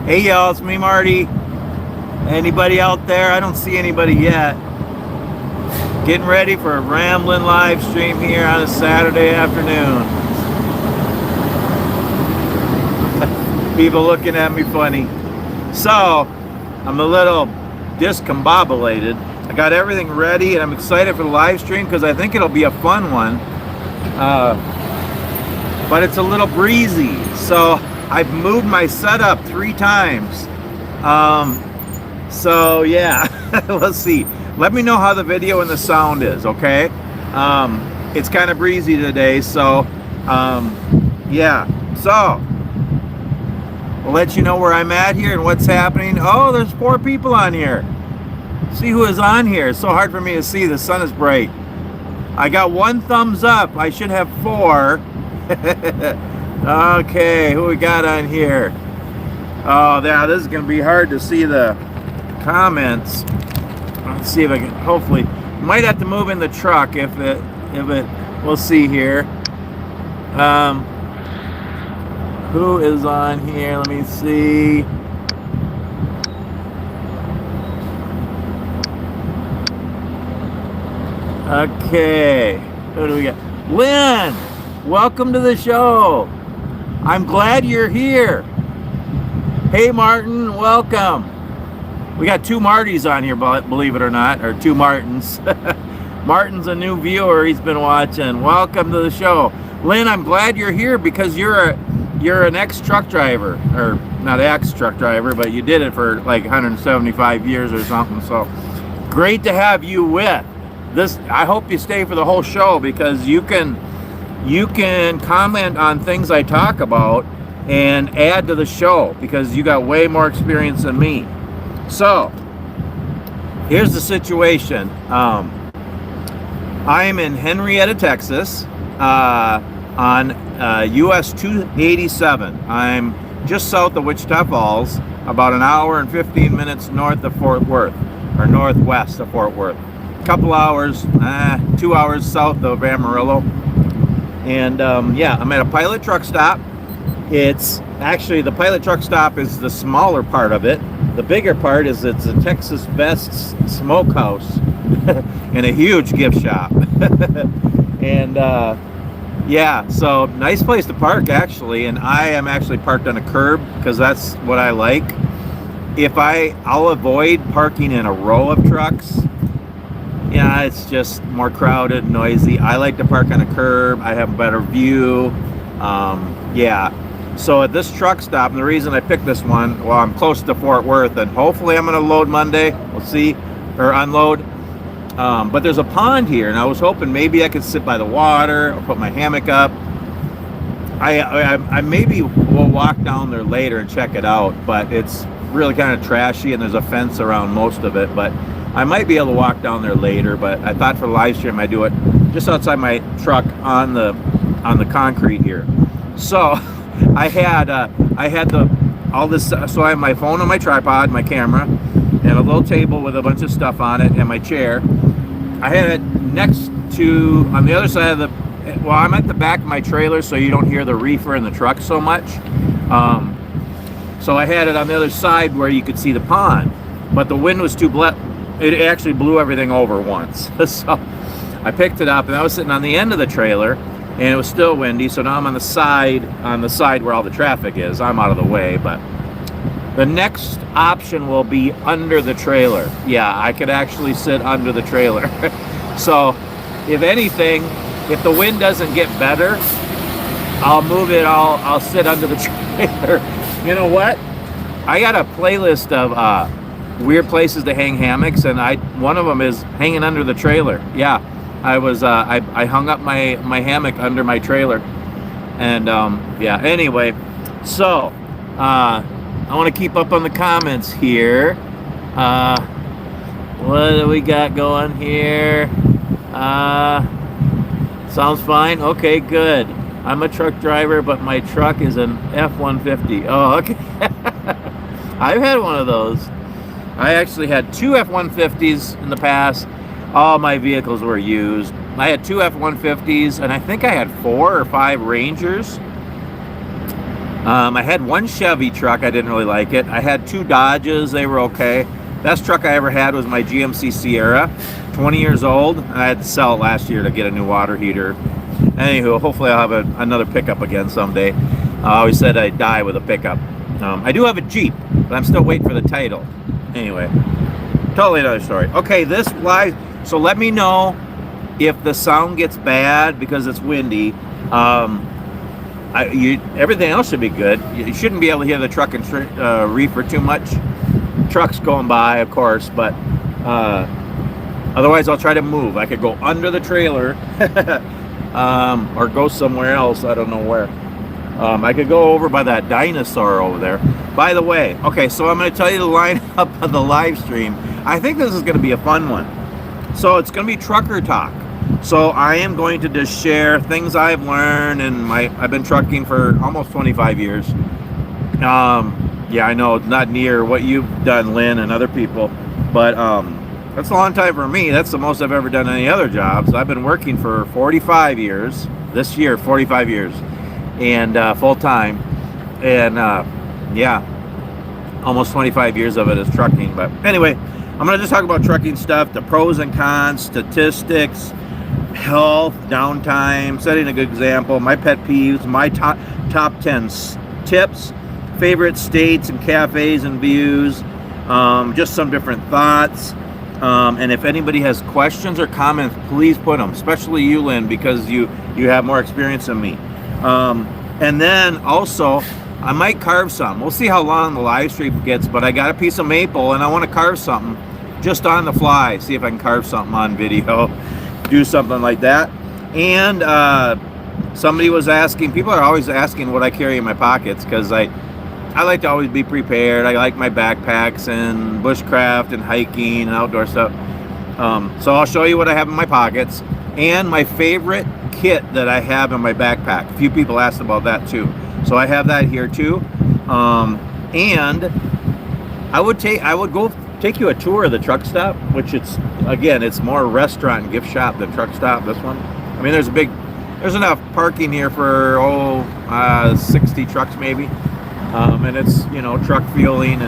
Hey y'all, it's me, Marty. Anybody out there? I don't see anybody yet. Getting ready for a rambling live stream here on a Saturday afternoon. People looking at me funny. So, I'm a little discombobulated. I got everything ready and I'm excited for the live stream because I think it'll be a fun one. But it's a little breezy. So, I've moved my setup 3 times. So yeah, let's see. Let me know how the video and the sound is, okay? It's kind of breezy today, so yeah. So, we'll let you know where I'm at here and what's happening. Oh, there's 4 people on here. See who is on here. It's so hard for me to see. The sun is bright. I got 1 thumbs up. I should have 4. Okay, who we got on here? Oh, yeah, this is going to be hard to see the comments. Let's see if I can, hopefully, might have to move in the truck if it, we'll see here. Who is on here? Let me see. Okay, who do we got? Lynn, welcome to the show. I'm glad you're here. Hey Martin, welcome. We got 2 Martys on here, believe it or not, or 2 Martins. Martin's a new viewer. He's been watching. Welcome to the show, Lynn. I'm glad you're here because you're an ex-truck driver, or not ex-truck driver, but you did it for like 175 years or something. So great to have you with this. I hope you stay for the whole show because you can comment on things I talk about and add to the show because you got way more experience than me. So here's the situation. I am in Henrietta, Texas, on US 287. I'm just south of Wichita Falls, about an hour and 15 minutes north of Fort Worth, or northwest of Fort Worth. A couple hours, 2 hours south of Amarillo. And yeah, I'm at a Pilot truck stop. It's actually, the Pilot truck stop is the smaller part of it. The bigger part is it's a Texas Best Smokehouse and a huge gift shop. And yeah, so nice place to park actually. And I am actually parked on a curb because that's what I like. I'll avoid parking in a row of trucks. Yeah, it's just more crowded, noisy. I like to park on a curb. I have a better view. Yeah. So at this truck stop, and the reason I picked this one, well, I'm close to Fort Worth, and hopefully I'm going to load Monday. We'll see, or unload. But there's a pond here, and I was hoping maybe I could sit by the water or put my hammock up. I maybe will walk down there later and check it out, but it's really kind of trashy, and there's a fence around most of it. But I might be able to walk down there later. But I thought for the live stream I'd do it just outside my truck on the concrete here. So I had all this. So I have my phone on my tripod, my camera, and a little table with a bunch of stuff on it, and my chair. I had it next to, on the other side of the, well, I'm at the back of my trailer, so you don't hear the reefer in the truck so much. So I had it on the other side where you could see the pond, but the wind was too it actually blew everything over once. So I picked it up, and I was sitting on the end of the trailer, and it was still windy, so now I'm on the side where all the traffic is. I'm out of the way, but the next option will be under the trailer. Yeah, I could actually sit under the trailer. So if anything, if the wind doesn't get better, I'll move it, I'll sit under the trailer. You know what? I got a playlist of weird places to hang hammocks, and one of them is hanging under the trailer. Yeah. I hung up my hammock under my trailer, and yeah, anyway, so I want to keep up on the comments here. What do we got going here? Sounds fine. Okay, good. I'm a truck driver, but my truck is an F-150. Oh, okay. I've had one of those. I actually had 2 F-150s in the past. All my vehicles were used. I had 2 F-150s, and I think I had 4 or 5 Rangers. I had one Chevy truck. I didn't really like it. I had two Dodges. They were okay. Best truck I ever had was my GMC Sierra, 20 years old. I had to sell it last year to get a new water heater. Anywho, hopefully I'll have another pickup again someday. I always said I'd die with a pickup. I do have a Jeep, but I'm still waiting for the title. Anyway, totally another story. Okay, this live. So let me know if the sound gets bad because it's windy. Everything else should be good. You shouldn't be able to hear the truck and reefer too much. Trucks going by, of course, but otherwise I'll try to move. I could go under the trailer or go somewhere else. I don't know where. I could go over by that dinosaur over there. By the way, okay, so I'm going to tell you the lineup of the live stream. I think this is going to be a fun one. So it's going to be trucker talk. So I am going to just share things I've learned, and I've been trucking for almost 25 years. Yeah, I know it's not near what you've done, Lynn, and other people, but that's a long time for me. That's the most I've ever done any other jobs. I've been working for 45 years. This year, 45 years, and full time, and yeah, almost 25 years of it is trucking. But anyway, I'm gonna just talk about trucking stuff, the pros and cons, statistics, health, downtime, setting a good example, my pet peeves, my top 10 tips, favorite states and cafes and views, just some different thoughts, and if anybody has questions or comments, please put them, especially you, Lynn, because you have more experience than me. And then also I might carve some. We'll see how long the live stream gets, but I got a piece of maple and I want to carve something just on the fly, see if I can carve something on video, do something like that. And somebody was asking, people are always asking what I carry in my pockets, because I like to always be prepared. I like my backpacks and bushcraft and hiking and outdoor stuff. So I'll show you what I have in my pockets and my favorite kit that I have in my backpack. A few people asked about that too. So I have that here too. And I would go take you a tour of the truck stop, which it's more restaurant and gift shop than truck stop, this one. I mean, there's enough parking here for 60 trucks maybe. And it's, truck fueling,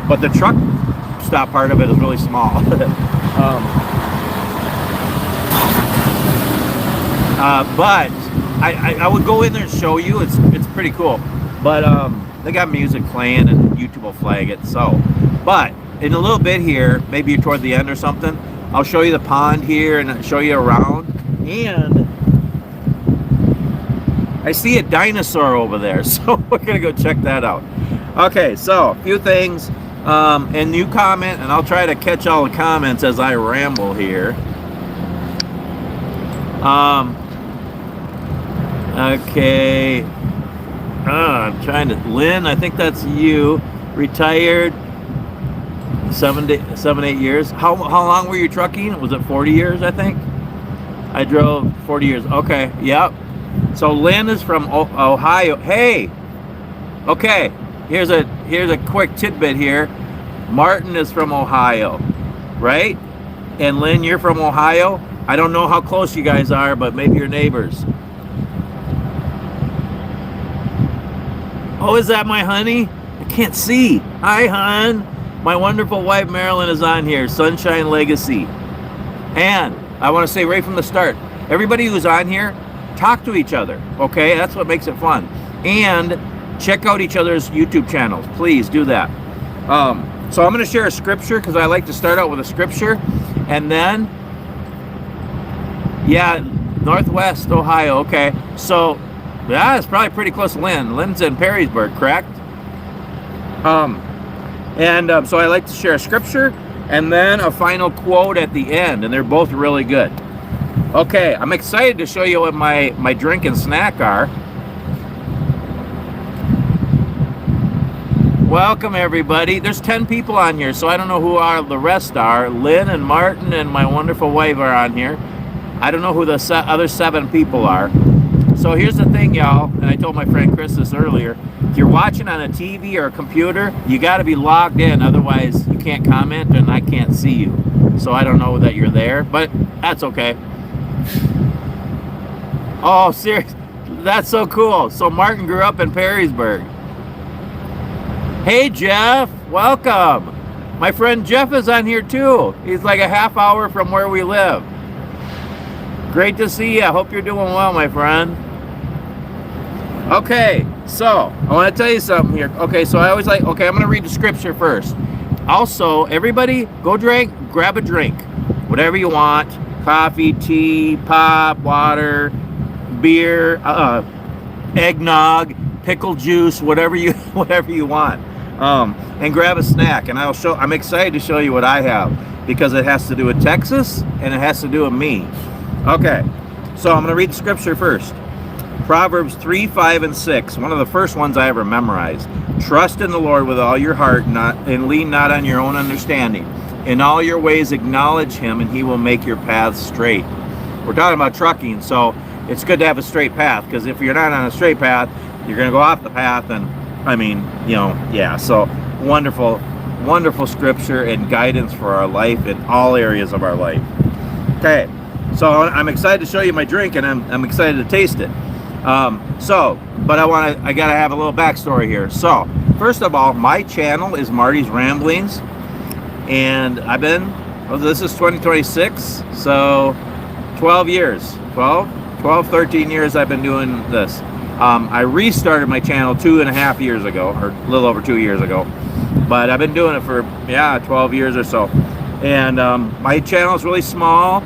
but the truck stop part of it is really small. But I would go in there and show you. It's pretty cool. But they got music playing and YouTube will flag it. So, but in a little bit here, maybe toward the end or something, I'll show you the pond here and show you around. And I see a dinosaur over there, so we're gonna go check that out. Okay, so a few things, and you comment, and I'll try to catch all the comments as I ramble here. Okay, I'm trying to, Lynn, I think that's you, retired, 8 years. How long were you trucking? Was it 40 years, I think? I drove 40 years, okay, yep. So Lynn is from Ohio. Hey, okay, here's a quick tidbit here. Martin is from Ohio, right? And Lynn, you're from Ohio. I don't know how close you guys are, but maybe you're neighbors. Oh, is that my honey? I can't see. Hi, hon. My wonderful wife, Marilyn, is on here. Sunshine Legacy. And I want to say right from the start, everybody who's on here, talk to each other, okay? That's what makes it fun. And check out each other's YouTube channels. Please do that. So I'm going to share a scripture because I like to start out with a scripture. And then, yeah, Northwest Ohio, okay. So, yeah, it's probably pretty close to Lynn. Lynn's in Perrysburg, correct? So I like to share a scripture and then a final quote at the end. And they're both really good. Okay, I'm excited to show you what my drink and snack are. Welcome, everybody. There's 10 people on here, so I don't know who the rest are. Lynn and Martin and my wonderful wife are on here. I don't know who the other 7 people are. So here's the thing, y'all, and I told my friend Chris this earlier. If you're watching on a TV or a computer, you got to be logged in, otherwise you can't comment and I can't see you. So I don't know that you're there, but that's okay. Oh, seriously. That's so cool. So Martin grew up in Perrysburg. Hey, Jeff. Welcome. My friend Jeff is on here too. He's like a half hour from where we live. Great to see you. I hope you're doing well, my friend. Okay, so I want to tell you something here. Okay, so I always like, okay, I'm going to read the scripture first. Also, everybody go grab a drink, whatever you want. Coffee, tea, pop, water, beer, eggnog, pickle juice, whatever you want. And grab a snack, and I'm excited to show you what I have, because it has to do with Texas and it has to do with me. Okay, so I'm going to read the scripture first. Proverbs 3, 5, and 6, one of the first ones I ever memorized. Trust in the Lord with all your heart, and lean not on your own understanding. In all your ways acknowledge him, and he will make your paths straight. We're talking about trucking, so it's good to have a straight path, because if you're not on a straight path, you're going to go off the path, and so wonderful, wonderful scripture and guidance for our life in all areas of our life. Okay, so I'm excited to show you my drink, and I'm excited to taste it. But I gotta have a little backstory here. So, first of all, my channel is Marty's Ramblings, and this is 2026, so 12 years, 13 years I've been doing this. I restarted my channel 2.5 years ago, or a little over 2 years ago, but I've been doing it for 12 years or so. And my channel is really small.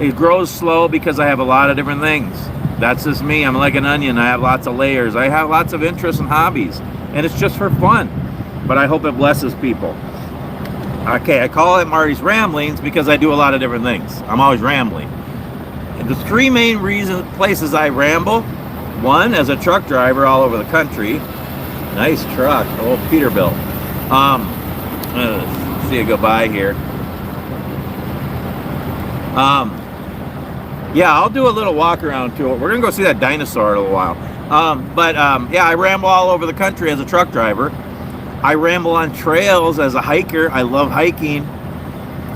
It grows slow because I have a lot of different things. That's just me. I'm like an onion. I have lots of layers. I have lots of interests and hobbies, and it's just for fun, but I hope it blesses people. Okay, I call it Marty's Ramblings because I do a lot of different things. I'm always rambling. And the three main places I ramble: one, as a truck driver all over the country. Nice truck, old Peterbilt. See it go by here. Yeah, I'll do a little walk around too. We're gonna go see that dinosaur in a little while. I ramble all over the country as a truck driver. I ramble on trails as a hiker. I love hiking.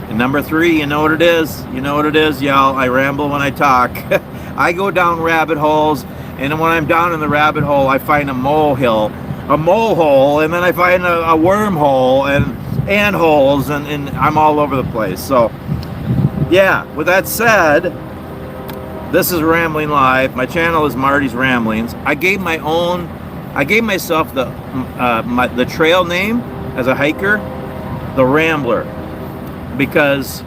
And number 3, you know what it is. You know what it is, y'all. I ramble when I talk. I go down rabbit holes, and when I'm down in the rabbit hole, I find a mole hole, and then I find a wormhole and ant holes, and I'm all over the place. So, yeah. With that said, this is Rambling Live. My channel is Marty's Ramblings. I gave myself the trail name as a hiker, the Rambler, because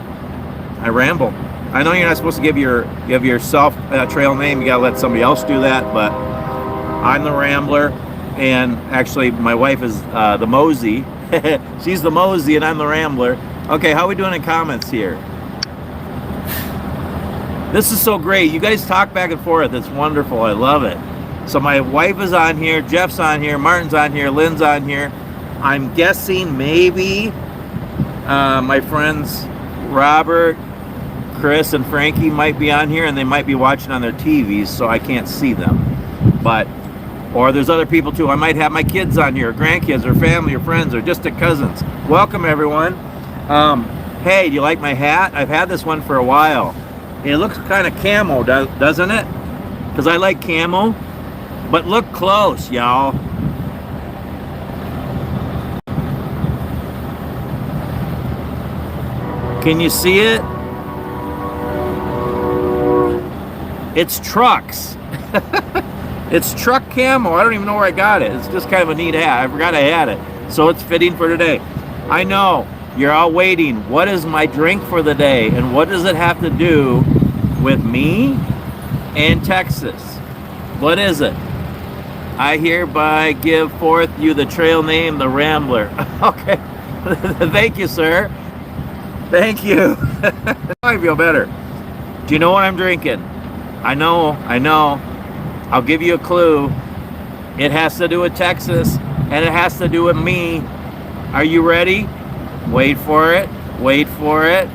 I ramble. I know you're not supposed to give yourself a trail name. You gotta let somebody else do that. But I'm the Rambler, and actually my wife is the Mosey. She's the Mosey, and I'm the Rambler. Okay, how are we doing in comments here? This is so great. You guys talk back and forth. It's wonderful. I love it. So my wife is on here, Jeff's on here, Martin's on here, Lynn's on here. I'm guessing maybe my friends Robert, Chris, and Frankie might be on here, and they might be watching on their TVs, so I can't see them. Or there's other people too. I might have my kids on here, or grandkids, or family, or friends, or distant cousins. Welcome, everyone. Hey, do you like my hat? I've had this one for a while. It looks kind of camo, doesn't it? Because I like camo. But look close, y'all. Can you see it? It's trucks. It's truck camo. I don't even know where I got it. It's just kind of a neat hat. I forgot I had it. So it's fitting for today. I know. You're all waiting. What is my drink for the day? And what does it have to do with me and Texas? What is it? I hereby give forth you the trail name, the Rambler. Okay. Thank you, sir. Thank you. I feel better. Do you know what I'm drinking? I know. I'll give you a clue. It has to do with Texas, and it has to do with me. Are you ready? Wait for it. Wait for it.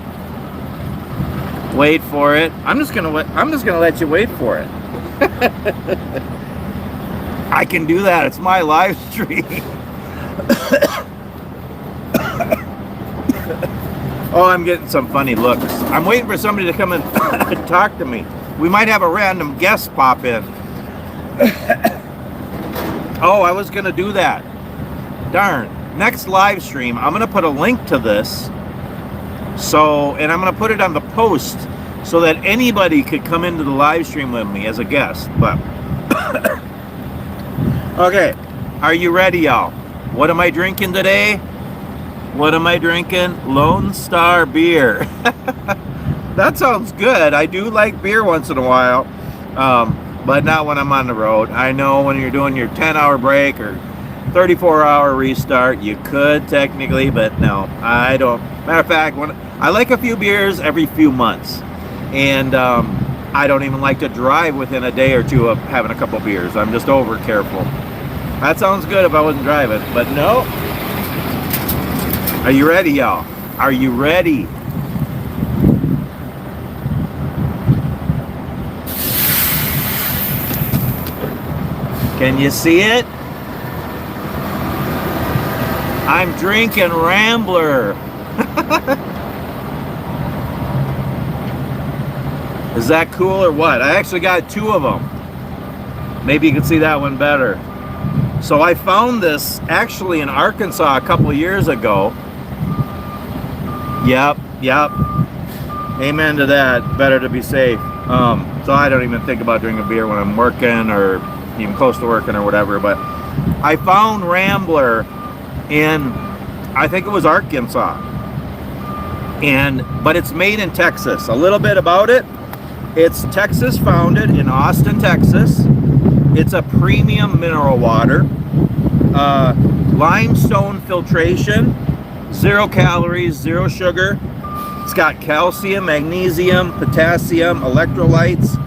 Wait for it. I'm just gonna let you wait for it. I can do that. It's my live stream. Oh, I'm getting some funny looks. I'm waiting for somebody to come and talk to me. We might have a random guest pop in. Oh, I was gonna do that. Darn. Next live stream, I'm gonna put a link to this. So, and I'm gonna put it on the post so that anybody could come into the live stream with me as a guest. But okay, are you ready, y'all? What am I drinking today? What am I drinking? Lone Star beer. That sounds good. I do like beer once in a while, but not when I'm on the road. I know when you're doing your 10-hour break or 34-hour restart, you could technically, but no, I don't. Matter of fact, when I like a few beers every few months, and I don't even like to drive within a day or two of having a couple beers. I'm just over careful. That sounds good if I wasn't driving, but no. Are you ready, y'all? Are you ready? Can you see it? I'm drinking Rambler. Is that cool or what? I actually got two of them. Maybe you can see that one better. So I found this actually in Arkansas a couple of years ago. Yep. Amen to that. Better to be safe. So I don't even think about drinking beer when I'm working or even close to working or whatever. But I found Rambler in, I think it was Arkansas. But it's made in Texas. A little bit about it. It's Texas founded in Austin, Texas. It's a premium mineral water. Limestone filtration. 0 calories, 0 sugar. It's got calcium, magnesium, potassium, electrolytes,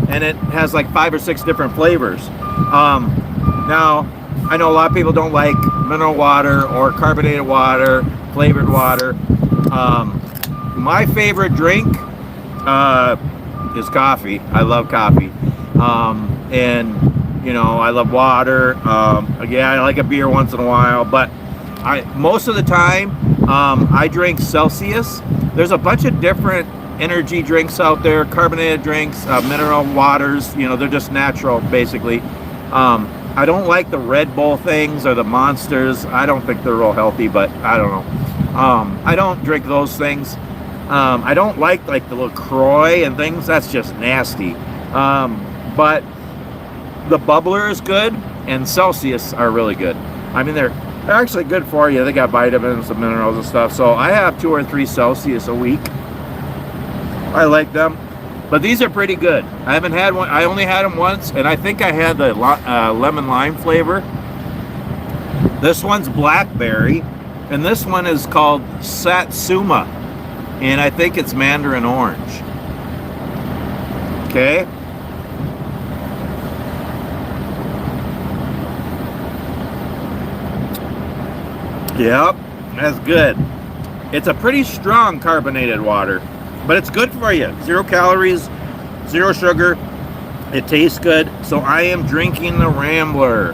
and it has like 5 or 6 different flavors. Now, I know a lot of people don't like mineral water or carbonated water, flavored water. My favorite drink is coffee. I love coffee. And, you know, I love water. Again, I like a beer once in a while, but most of the time, I drink Celsius. There's a bunch of different energy drinks out there, carbonated drinks, mineral waters, you know, they're just natural, basically. I don't like the Red Bull things or the Monsters. I don't think they're real healthy, but I don't know. I don't drink those things. I don't like the LaCroix and things. That's just nasty. But the Bubbler is good, and Celsius are really good. I mean, they're actually good for you. They got vitamins and minerals and stuff. So I have 2 or 3 Celsius a week. I like them, but these are pretty good. I haven't had one. I only had them once, and I think I had the lemon lime flavor. This one's blackberry, and this one is called Satsuma, and I think it's mandarin orange. Okay. Yep, that's good. It's a pretty strong carbonated water, but it's good for you. 0 calories, 0 sugar. It tastes good. So I am drinking the Rambler.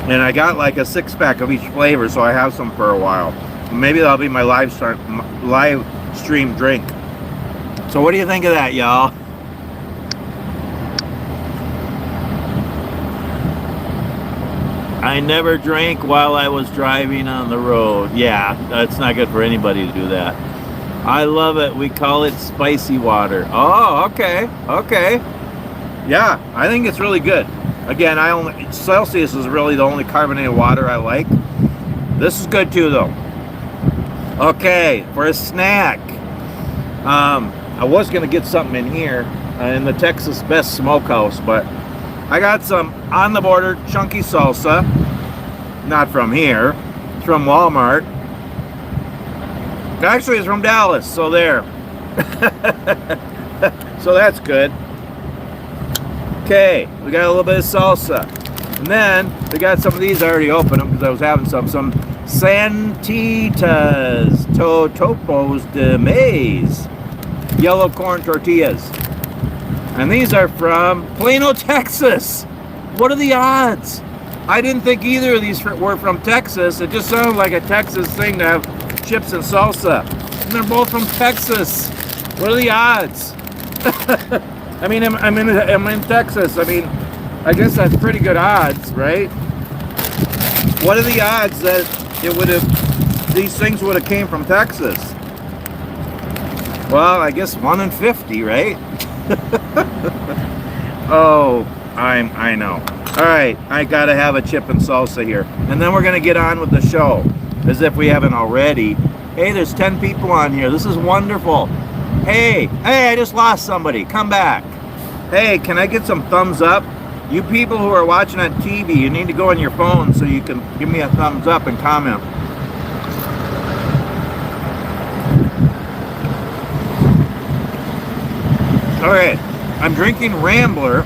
And I got like a 6-pack of each flavor, so I have some for a while. Maybe that'll be my live stream drink. So what do you think of that, y'all? I never drank while I was driving on the road. Yeah, that's not good for anybody to do that. I love it. We call it spicy water. Oh, okay. Yeah, I think it's really good. Again, Celsius is really the only carbonated water I like. This is good too, though. Okay, for a snack. I was gonna get something in here in the Texas Best Smokehouse, but I got some On the Border chunky salsa. Not from here. It's from Walmart. Actually, it's from Dallas, so there. So that's good. Okay, we got a little bit of salsa. And then we got some of these. I already opened them because I was having some Santitas Totopos de Maize yellow corn tortillas. And these are from Plano, Texas. What are the odds? I didn't think either of these were from Texas. It just sounded like a Texas thing to have chips and salsa. And they're both from Texas. What are the odds? I mean, I'm in Texas. I mean, I guess that's pretty good odds, right? What are the odds that these things would have came from Texas? Well, I guess 1 in 50, right? Oh, I know. All right, I gotta have a chip and salsa here, and then we're gonna get on with the show, as if we haven't already. Hey, there's 10 people on here. This is wonderful. Hey, I just lost somebody. Come back. Hey, can I get some thumbs up? You people who are watching on TV, you need to go on your phone so you can give me a thumbs up and comment. All right, I'm drinking Rambler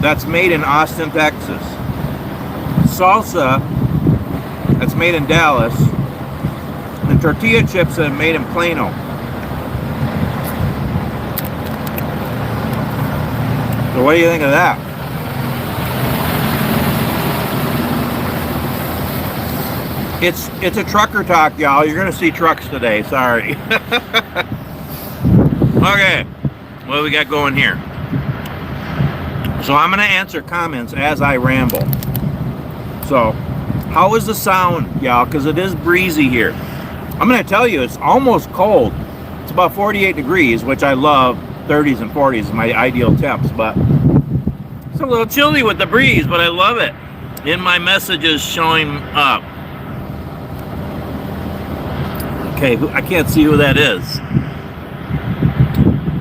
that's made in Austin, Texas. Salsa that's made in Dallas. And tortilla chips that are made in Plano. So what do you think of that? It's a trucker talk, y'all. You're gonna see trucks today. Sorry. Okay, what do we got going here? So I'm gonna answer comments as I ramble. So, how is the sound, y'all? Because it is breezy here. I'm gonna tell you, it's almost cold. It's about 48 degrees, which I love. 30s and 40s is my ideal temps, but it's a little chilly with the breeze, but I love it. In my messages showing up. Okay, I can't see who that is.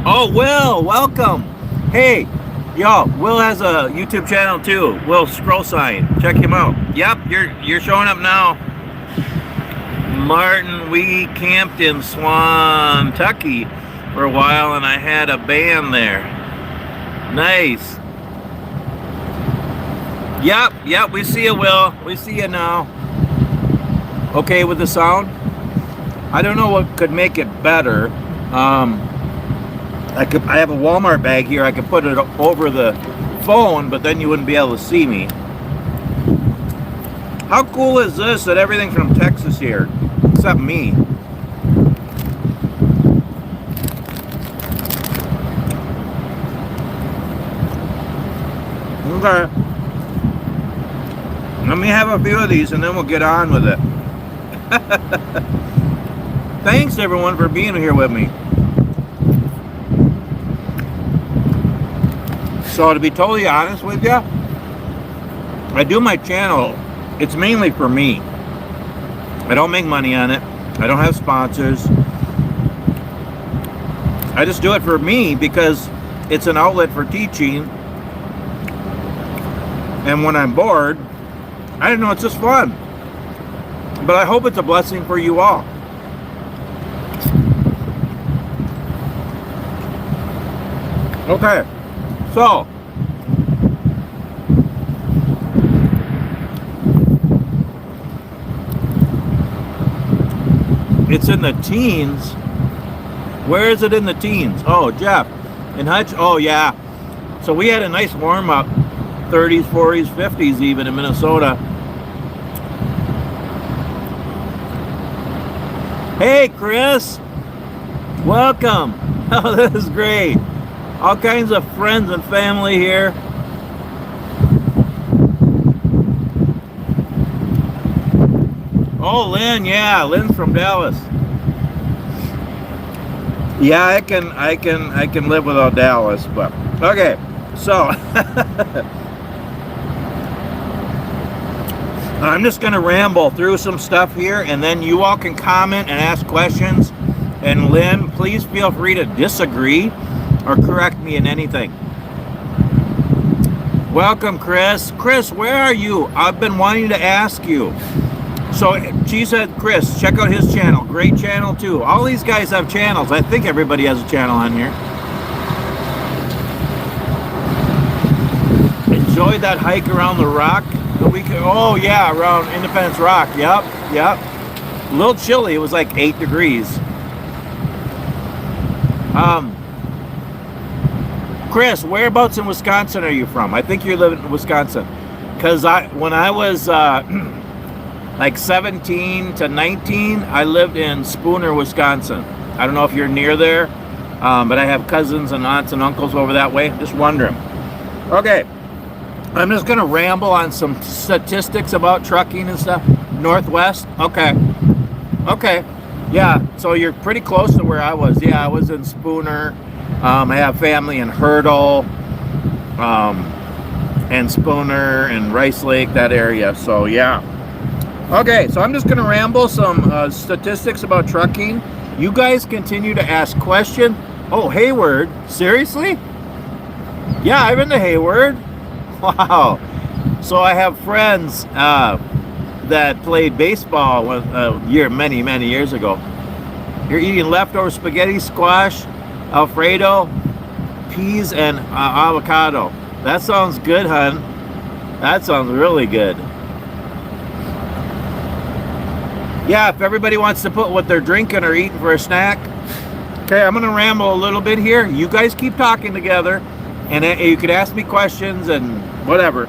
Oh, Will, welcome. Hey, y'all, Will has a YouTube channel too. Will Scroll Sign. Check him out. Yep, you're showing up now. Martin, we camped in Swantucky for a while, and I had a band there. Nice. Yep, we see you, Will. We see you now. Okay with the sound? I don't know what could make it better. I have a Walmart bag here. I could put it over the phone, but then you wouldn't be able to see me. How cool is this that everything's from Texas here, except me? Okay. Let me have a few of these and then we'll get on with it. Thanks everyone for being here with me. So to be totally honest with you, I do my channel, it's mainly for me. I don't make money on it. I don't have sponsors. I just do it for me because it's an outlet for teaching. And when I'm bored, I don't know, it's just fun. But I hope it's a blessing for you all. Okay, so it's in the teens. Where is it in the teens? Oh, Jeff in Hutch. Oh yeah. So we had a nice warm up, 30s, 40s, 50s even in Minnesota. Hey Chris, welcome. Oh, this is great. All kinds of friends and family here. Oh, Lynn, yeah, Lynn's from Dallas. Yeah, I can live without Dallas, but okay. So I'm just gonna ramble through some stuff here, and then you all can comment and ask questions. And Lynn, please feel free to disagree or correct me in anything. Welcome, Chris. Chris, where are you? I've been wanting to ask you. So she said, Chris, check out his channel. Great channel too. All these guys have channels. I think everybody has a channel on here. Enjoyed that hike around the rock the weekend. Oh yeah, around Independence Rock. Yep. A little chilly. It was like 8 degrees. Chris, whereabouts in Wisconsin are you from? I think you're living in Wisconsin. Because when I was like 17 to 19, I lived in Spooner, Wisconsin. I don't know if you're near there. But I have cousins and aunts and uncles over that way. Just wondering. Okay, I'm just gonna ramble on some statistics about trucking and stuff. Northwest. Okay. Yeah. So you're pretty close to where I was. Yeah, I was in Spooner. I have family in Hurdle, and Spooner and Rice Lake, that area. So yeah. Okay, so I'm just gonna ramble some statistics about trucking. You guys continue to ask questions. Oh, Hayward, seriously? Yeah, I've been to Hayward. Wow. So I have friends that played baseball many years ago. You're eating leftover spaghetti, squash, Alfredo, peas, and avocado. That sounds good, hun. That sounds really good. Yeah, if everybody wants to put what they're drinking or eating for a snack. Okay, I'm going to ramble a little bit here. You guys keep talking together, and you could ask me questions and whatever.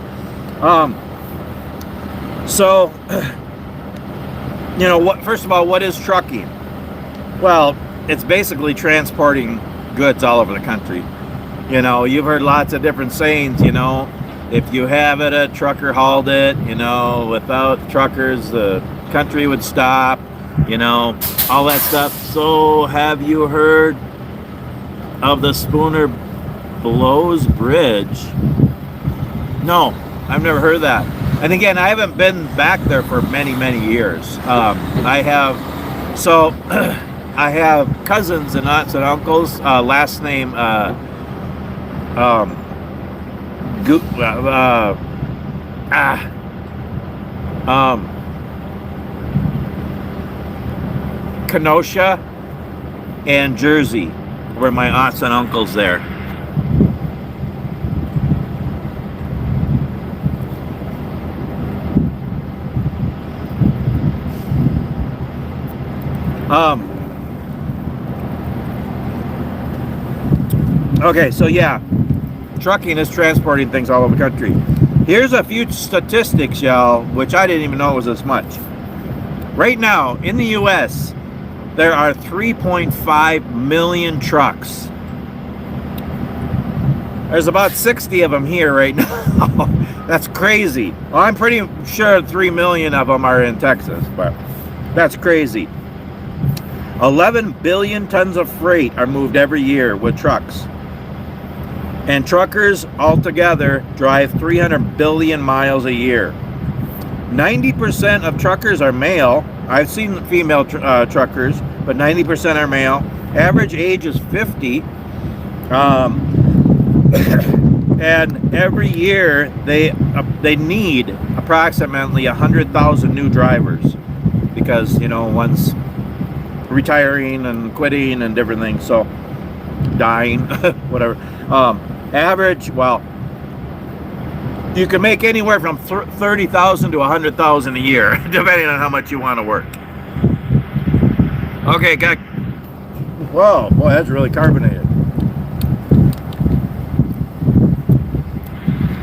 So, first of all, what is trucking? Well, it's basically transporting goods all over the country. You've heard lots of different sayings, if you have it, a trucker hauled it, without truckers, the country would stop, all that stuff. So have you heard of the Spooner Blows Bridge? No, I've never heard of that. And again, I haven't been back there for many years. I have cousins and aunts and uncles, last name Kenosha and Jersey were my aunts and uncles there. Okay, so yeah, trucking is transporting things all over the country. Here's a few statistics, y'all, which I didn't even know was this much. Right now, in the U.S., there are 3.5 million trucks. There's about 60 of them here right now. That's crazy. Well, I'm pretty sure 3 million of them are in Texas, but that's crazy. 11 billion tons of freight are moved every year with trucks. And truckers altogether drive 300 billion miles a year. 90% of truckers are male. I've seen female truckers, but 90% are male. Average age is 50. And every year they need approximately 100,000 new drivers because, one's retiring and quitting and different things, so dying, whatever. Average, well, you can make anywhere from 30,000 to 100,000 a year, depending on how much you want to work. Okay, whoa, boy, that's really carbonated.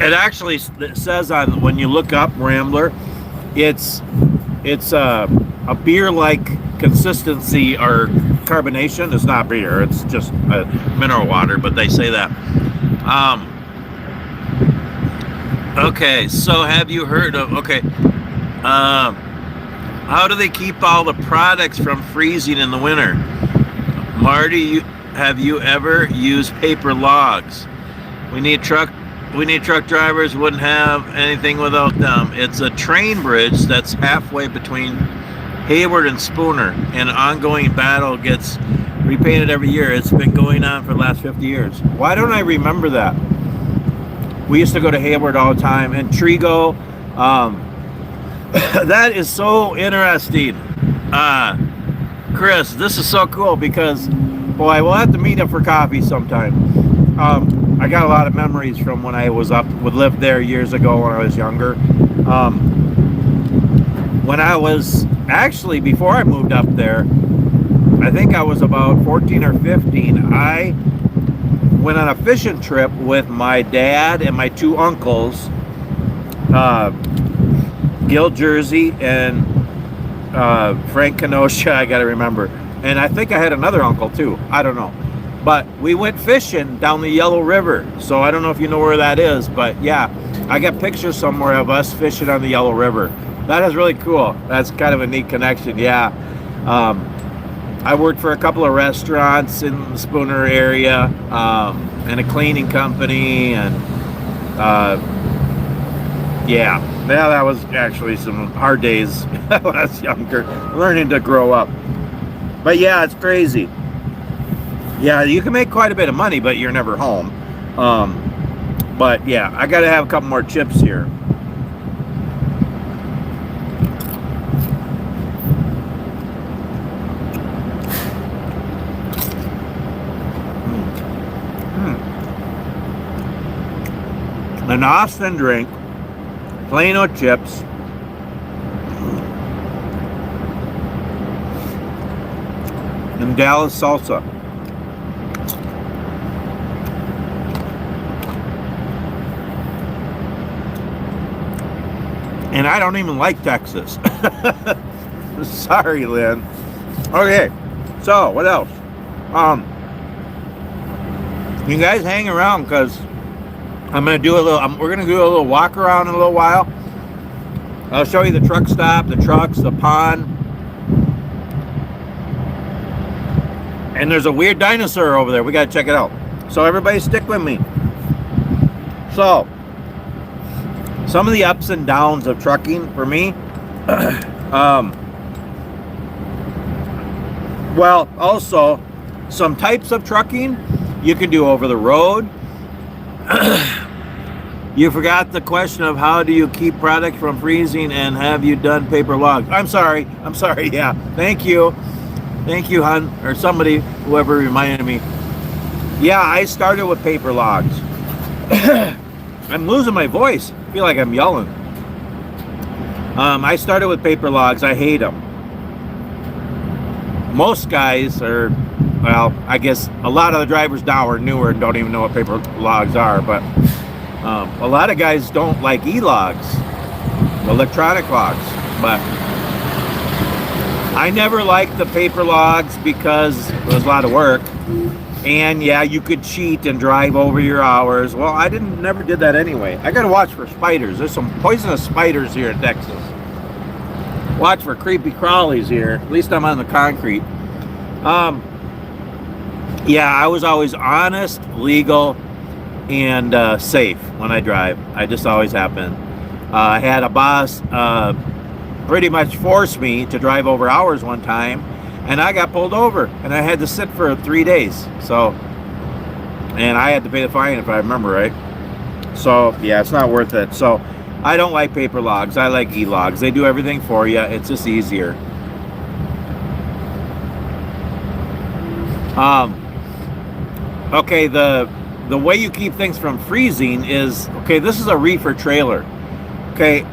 It actually says on when you look up Rambler, it's a beer-like consistency or carbonation. It's not beer; it's just mineral water. But they say that. Okay, so have you heard of? Okay, how do they keep all the products from freezing in the winter? Marty, have you ever used paper logs? We need truck drivers. Wouldn't have anything without them. It's a train bridge that's halfway between Hayward and Spooner. An ongoing battle gets repainted every year. It's been going on for the last 50 years. Why don't I remember that? We used to go to Hayward all the time. And Trigo, that is so interesting. Chris, this is so cool because, boy, we'll have to meet up for coffee sometime. I got a lot of memories from when I lived there years ago when I was younger. When I was, actually, before I moved up there, I think I was about 14 or 15, I went on a fishing trip with my dad and my two uncles, Gil Jersey and Frank Kenosha, I gotta remember. And I think I had another uncle too, I don't know. But we went fishing down the Yellow River. So I don't know if you know where that is, but yeah, I got pictures somewhere of us fishing on the Yellow River. That is really cool. That's kind of a neat connection. Yeah. I worked for a couple of restaurants in the Spooner area, and a cleaning company, and yeah, that was actually some hard days when I was younger, learning to grow up. But yeah, it's crazy. Yeah, you can make quite a bit of money, but you're never home. But yeah, I got to have a couple more chips here. An Austin drink, Plano chips, and Dallas salsa. And I don't even like Texas. Sorry, Lynn. Okay, so what else? You guys hang around, because I'm gonna do we're gonna do a little walk around in a little while. I'll show you the truck stop, the trucks, the pond, and there's a weird dinosaur over there. We gotta check it out. So everybody, stick with me. So, some of the ups and downs of trucking for me. Well, also some types of trucking you can do over the road. You forgot the question of how do you keep product from freezing, and have you done paper logs? I'm sorry, yeah. Thank you, hon, or somebody, whoever reminded me. Yeah, I started with paper logs. I'm losing my voice. I feel like I'm yelling. I started with paper logs. I hate them. Most guys are, well, I guess a lot of the drivers now are newer and don't even know what paper logs are, but a lot of guys don't like e-logs, electronic logs. But I never liked the paper logs because it was a lot of work. And yeah, you could cheat and drive over your hours. Well, I never did that anyway. I gotta watch for spiders. There's some poisonous spiders here in Texas. Watch for creepy crawlies here. At least I'm on the concrete. Yeah, I was always honest, legal, and safe when I drive. I just always have been. I had a boss pretty much force me to drive over hours one time, and I got pulled over, and I had to sit for 3 days. So, and I had to pay the fine if I remember right. So yeah, it's not worth it. So I don't like paper logs. I like e-logs. They do everything for you. It's just easier. Okay, the way you keep things from freezing is, okay, this is a reefer trailer. Okay,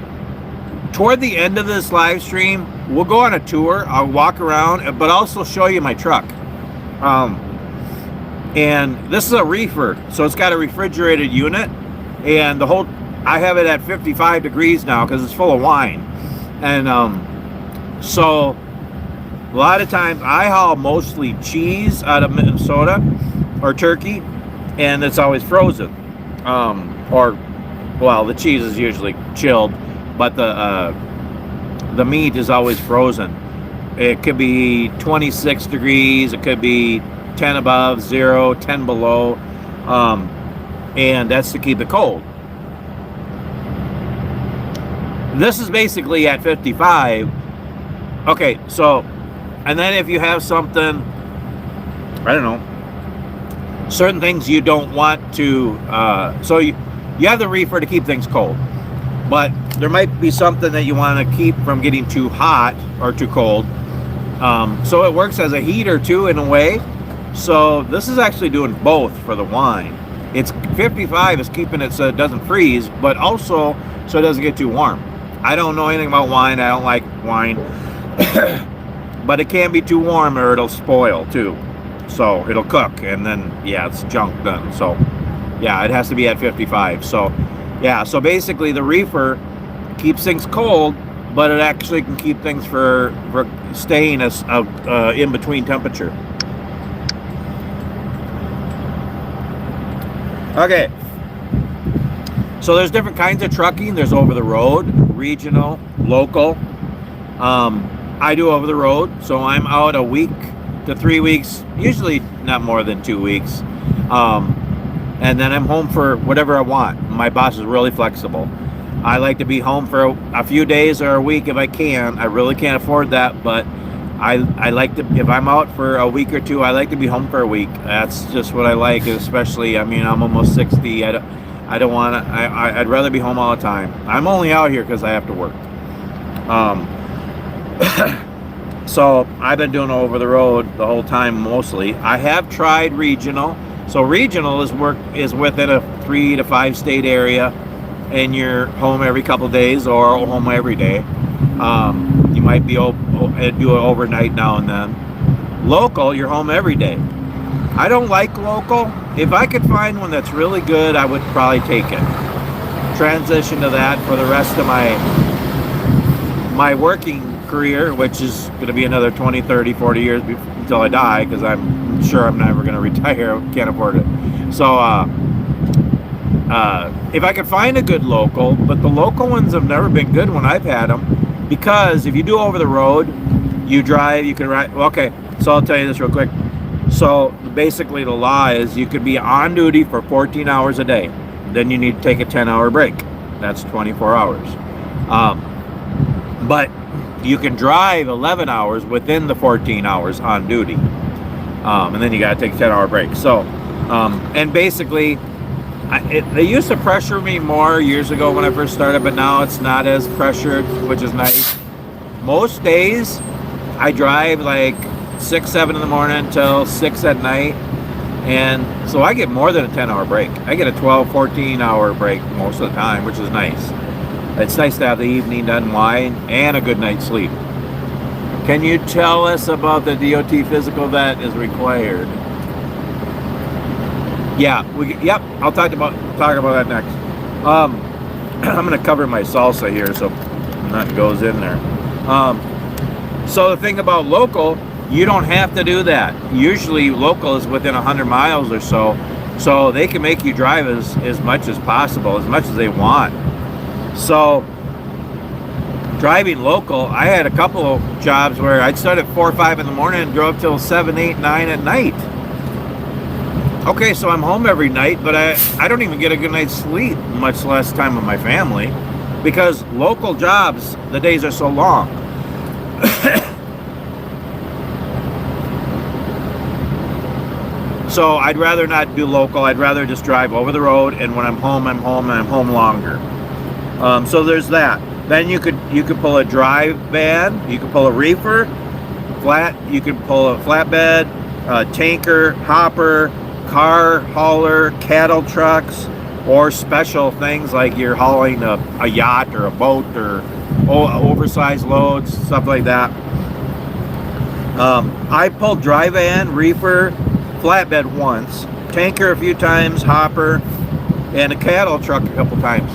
toward the end of this live stream, we'll go on a tour. I'll walk around, but also show you my truck. And this is a reefer, so it's got a refrigerated unit, and I have it at 55 degrees now because it's full of wine. And so a lot of times I haul mostly cheese out of Minnesota or turkey, and it's always frozen. Or, well, the cheese is usually chilled, but the meat is always frozen. It could be 26 degrees, it could be 10 above, 0, 10 below, and that's to keep it cold. This is basically at 55. Okay, so, and then if you have something, I don't know, certain things you don't want to, so you have the reefer to keep things cold, but there might be something that you want to keep from getting too hot or too cold. So it works as a heater too, in a way. So this is actually doing both for the wine. It's 55 is keeping it so it doesn't freeze, but also so it doesn't get too warm. I don't know anything about wine. I don't like wine. But it can be too warm or it'll spoil too. So it'll cook, and then, yeah, it's junk then. So, yeah, it has to be at 55. So, yeah, so basically the reefer keeps things cold, but it actually can keep things for staying as in between temperature. Okay. So there's different kinds of trucking. There's over the road, regional, local. I do over the road, so I'm out a week to 3 weeks, usually not more than 2 weeks. And then I'm home for whatever I want. My boss is really flexible. I like to be home for a few days or a week if I can. I really can't afford that, but I like to, if I'm out for a week or two, I like to be home for a week. That's just what I like, especially, I mean, I'm almost 60. I don't want to, I'd rather be home all the time. I'm only out here because I have to work. So I've been doing over the road the whole time mostly. I have tried regional. So regional is within a 3 to 5 state area, and you're home every couple of days or home every day. You might be do it overnight now and then. Local, you're home every day. I don't like local. If I could find one that's really good, I would probably take it. Transition to that for the rest of my working career, which is going to be another 20, 30, 40 years until I die, because I'm sure I'm never going to retire. Can't afford it. So if I could find a good local, but the local ones have never been good when I've had them, because if you do over the road, you drive, you can ride. Okay, so I'll tell you this real quick. So basically the law is you could be on duty for 14 hours a day. Then you need to take a 10-hour break. That's 24 hours. But you can drive 11 hours within the 14 hours on duty. And then you got to take a 10-hour break. So, and basically, they used to pressure me more years ago when I first started, but now it's not as pressured, which is nice. Most days, I drive like 6, 7 in the morning till 6 at night. And so I get more than a 10-hour break. I get a 12, 14-hour break most of the time, which is nice. It's nice to have the evening to unwind and a good night's sleep. Can you tell us about the DOT physical that is required? Yeah, yep. I'll talk about that next. I'm going to cover my salsa here so nothing goes in there. So the thing about local, you don't have to do that. Usually local is within 100 miles or so, so they can make you drive as much as possible, as much as they want. So driving local, I had a couple of jobs where I'd start at 4 or 5 in the morning and drove till 7, 8, 9 at night. Okay, so I'm home every night, but I don't even get a good night's sleep, much less time with my family, because local jobs, the days are so long. So I'd rather not do local. I'd rather just drive over the road, and when I'm home, and I'm home longer. So there's that. Then you could pull a drive van, you could pull a reefer, you could pull a flatbed, tanker, hopper, car hauler, cattle trucks, or special things like you're hauling a yacht or a boat or oversized loads, stuff like that. I pulled drive van, reefer, flatbed once, tanker a few times, hopper, and a cattle truck a couple times.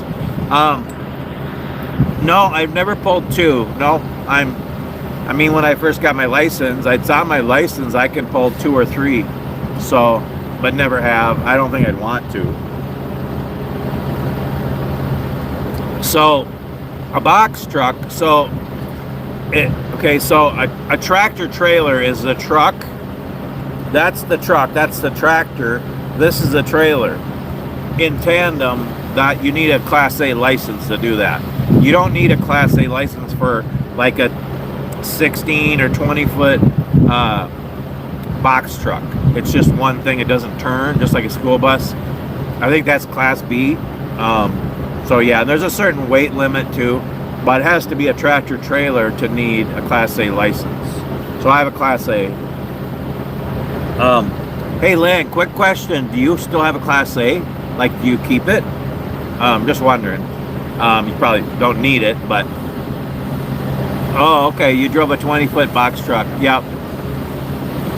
No, I've never pulled two. No, I mean, when I first got my license, I thought my license I could pull 2 or 3. So, but never have. I don't think I'd want to. So, a box truck. So, so a tractor trailer is a truck. That's the truck. That's the tractor. This is a trailer. In tandem, that you need a Class A license to do that. You don't need a Class A license for like a 16 or 20 foot box truck. It's just one thing. It doesn't turn, just like a school bus. I think that's Class B. So yeah, there's a certain weight limit too, but it has to be a tractor trailer to need a Class A license. So I have a Class A. Hey Lynn, quick question. Do you still have a Class A? Like, do you keep it? Just wondering. You probably don't need it, but... Oh, okay, you drove a 20-foot box truck. Yep.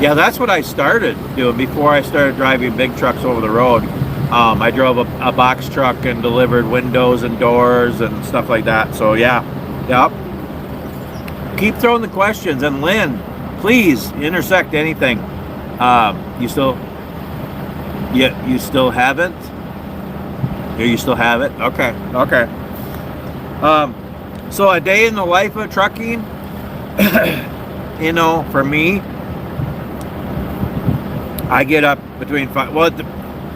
Yeah, that's what I started doing before I started driving big trucks over the road. I drove a box truck and delivered windows and doors and stuff like that. So, yeah. Yep. Keep throwing the questions. And Lynn, please intersect anything. You still haven't? Here, you still have it? Okay, okay. So a day in the life of trucking, you know, for me, I get up between 5. Well,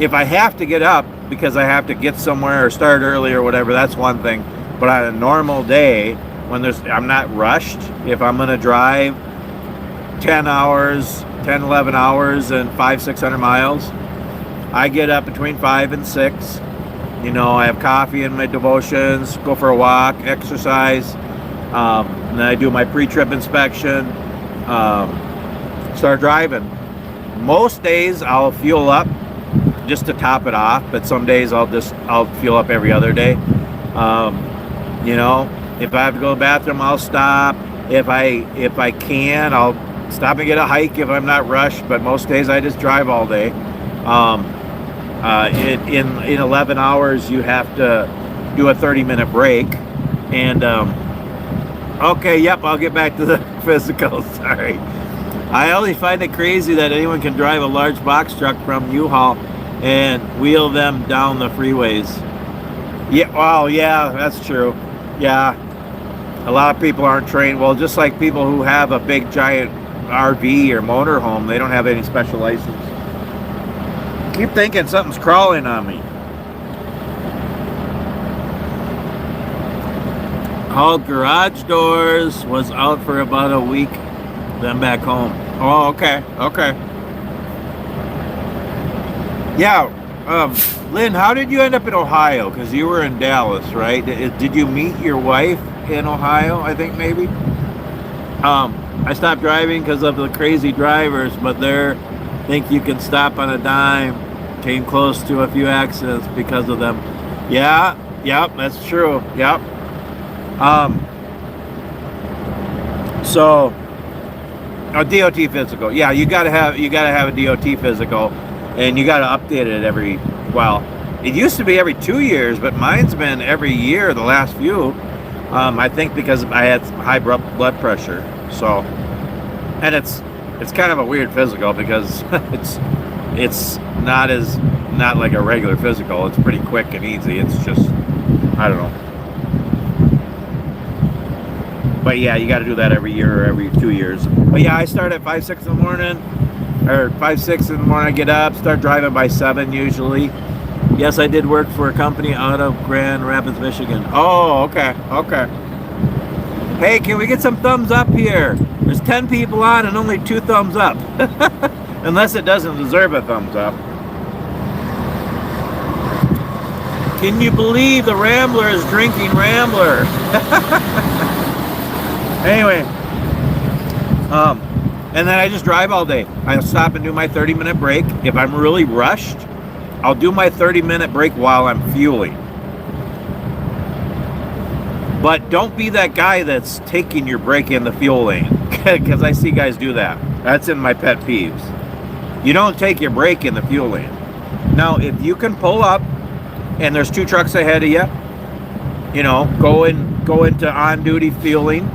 if I have to get up because I have to get somewhere or start early or whatever, that's one thing. But on a normal day, when I'm not rushed, if I'm gonna drive 10 hours, 10, 11 hours and 500-600 miles, I get up between 5 and 6. You know, I have coffee and my devotions, go for a walk, exercise, and then I do my pre-trip inspection, start driving. Most days I'll fuel up just to top it off, but some days I'll fuel up every other day. You know, if I have to go to the bathroom, I'll stop. If I can, I'll stop and get a hike if I'm not rushed, but most days I just drive all day. In 11 hours you have to do a 30-minute break, and okay, yep, I'll get back to the physical. Sorry, I always find it crazy that anyone can drive a large box truck from U-Haul and wheel them down the freeways. Yeah, well, yeah, that's true. Yeah, a lot of people aren't trained. Well, just like people who have a big giant RV or motorhome, they don't have any special license. Keep thinking something's crawling on me. Hauled garage doors, was out for about a week, then back home. Oh, okay, okay. Yeah, Lynn, how did you end up in Ohio? Because you were in Dallas, right? Did you meet your wife in Ohio, I think maybe? I stopped driving because of the crazy drivers, but they think you can stop on a dime. Came close to a few accidents because of them. Yeah, yep, that's true. Yep. So a DOT physical. Yeah, you gotta have a DOT physical, and you gotta update it well, it used to be every 2 years, but mine's been every year the last few. I think because I had high blood pressure. So, and it's kind of a weird physical because it's not like a regular physical. It's pretty quick and easy. It's just, I don't know. But yeah, you got to do that every year or every 2 years. But yeah, I start at 5, 6 in the morning, or 5, 6 in the morning. I get up, start driving by 7 usually. Yes, I did work for a company out of Grand Rapids, Michigan. Oh, okay, okay. Hey, can we get some thumbs up here? There's 10 people on and only 2 thumbs up. Unless it doesn't deserve a thumbs up. Can you believe the Rambler is drinking Rambler? Anyway, and then I just drive all day. I'll stop and do my 30-minute break. If I'm really rushed, I'll do my 30-minute break while I'm fueling. But don't be that guy that's taking your break in the fuel lane, because I see guys do that. That's in my pet peeves. You don't take your break in the fuel lane. Now, if you can pull up and there's 2 trucks ahead of you, you know, go into on-duty fueling.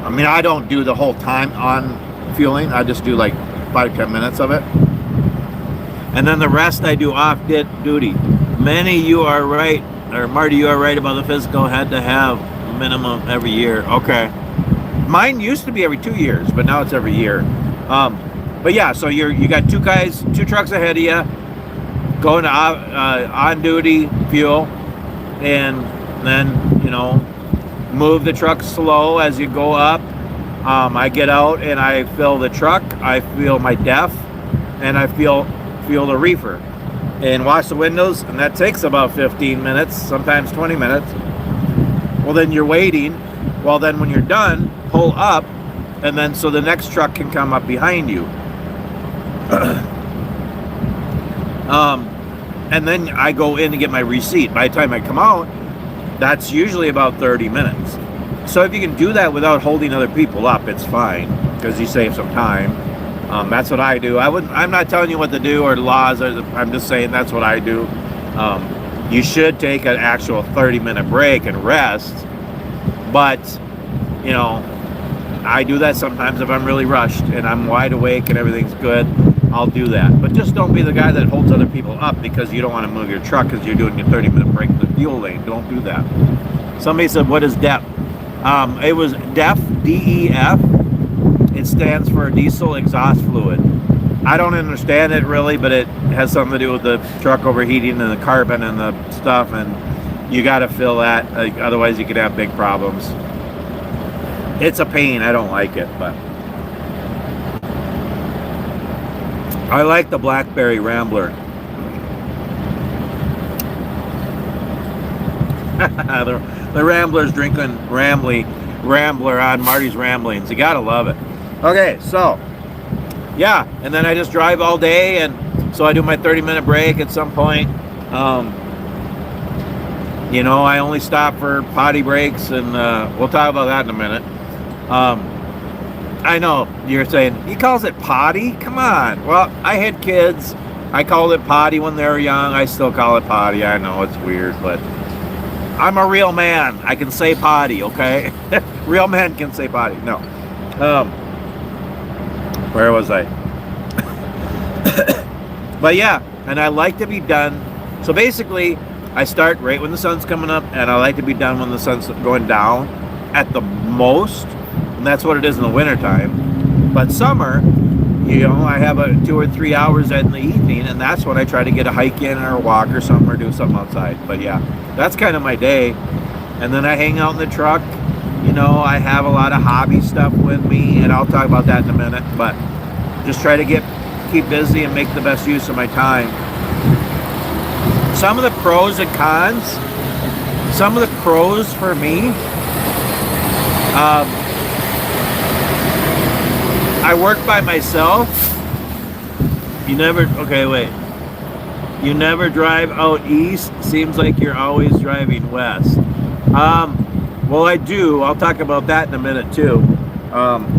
I mean, I don't do the whole time on fueling. I just do like 5-10 minutes of it. And then the rest I do off duty. You are right, or Marty, you are right about the physical. Had to have minimum every year. Okay. Mine used to be every 2 years, but now it's every year. But yeah, so you got 2 guys, 2 trucks ahead of you, going to on-duty fuel, and then, you know, move the truck slow as you go up. I get out and I fill the truck, I feel my DEF, and I feel the reefer, and wash the windows, and that takes about 15 minutes, sometimes 20 minutes. Well, then you're waiting. Well, then when you're done, pull up, and then so the next truck can come up behind you. And then I go in to get my receipt. By the time I come out, that's usually about 30 minutes. So if you can do that without holding other people up, it's fine, because you save some time. That's what I do. I'm not telling you what to do or the laws. I'm just saying that's what I do. You should take an actual 30-minute break and rest. But, you know, I do that sometimes if I'm really rushed and I'm wide awake and everything's good. I'll do that. But just don't be the guy that holds other people up because you don't want to move your truck because you're doing your 30-minute break in the fuel lane. Don't do that. Somebody said, what is DEF? It was DEF, D-E-F. It stands for diesel exhaust fluid. I don't understand it really, but it has something to do with the truck overheating and the carbon and the stuff, and you got to fill that. Otherwise, you could have big problems. It's a pain. I don't like it, but I like the Blackberry Rambler. the Rambler's drinking Rambler on Marty's Ramblings. You gotta love it. Okay, so yeah, and then I just drive all day, and so I do my 30-minute break at some point. You know, I only stop for potty breaks, and we'll talk about that in a minute. I know you're saying he calls it potty. Come on. Well, I had kids. I called it potty when they were young. I still call it potty. I know it's weird, but I'm a real man. I can say potty, okay? Real men can say potty. No. Where was I? But yeah, and I like to be done. So basically, I start right when the sun's coming up, and I like to be done when the sun's going down at the most. And that's what it is in the wintertime. But summer, you know, I have 2 or 3 hours in the evening, and that's when I try to get a hike in or a walk or something or do something outside. But yeah, that's kind of my day. And then I hang out in the truck. You know, I have a lot of hobby stuff with me, and I'll talk about that in a minute. But just try to keep busy and make the best use of my time. Some of the pros and cons. Some of the pros for me. I work by myself. You never drive out east. Seems like you're always driving west. Well, I do. I'll talk about that in a minute too.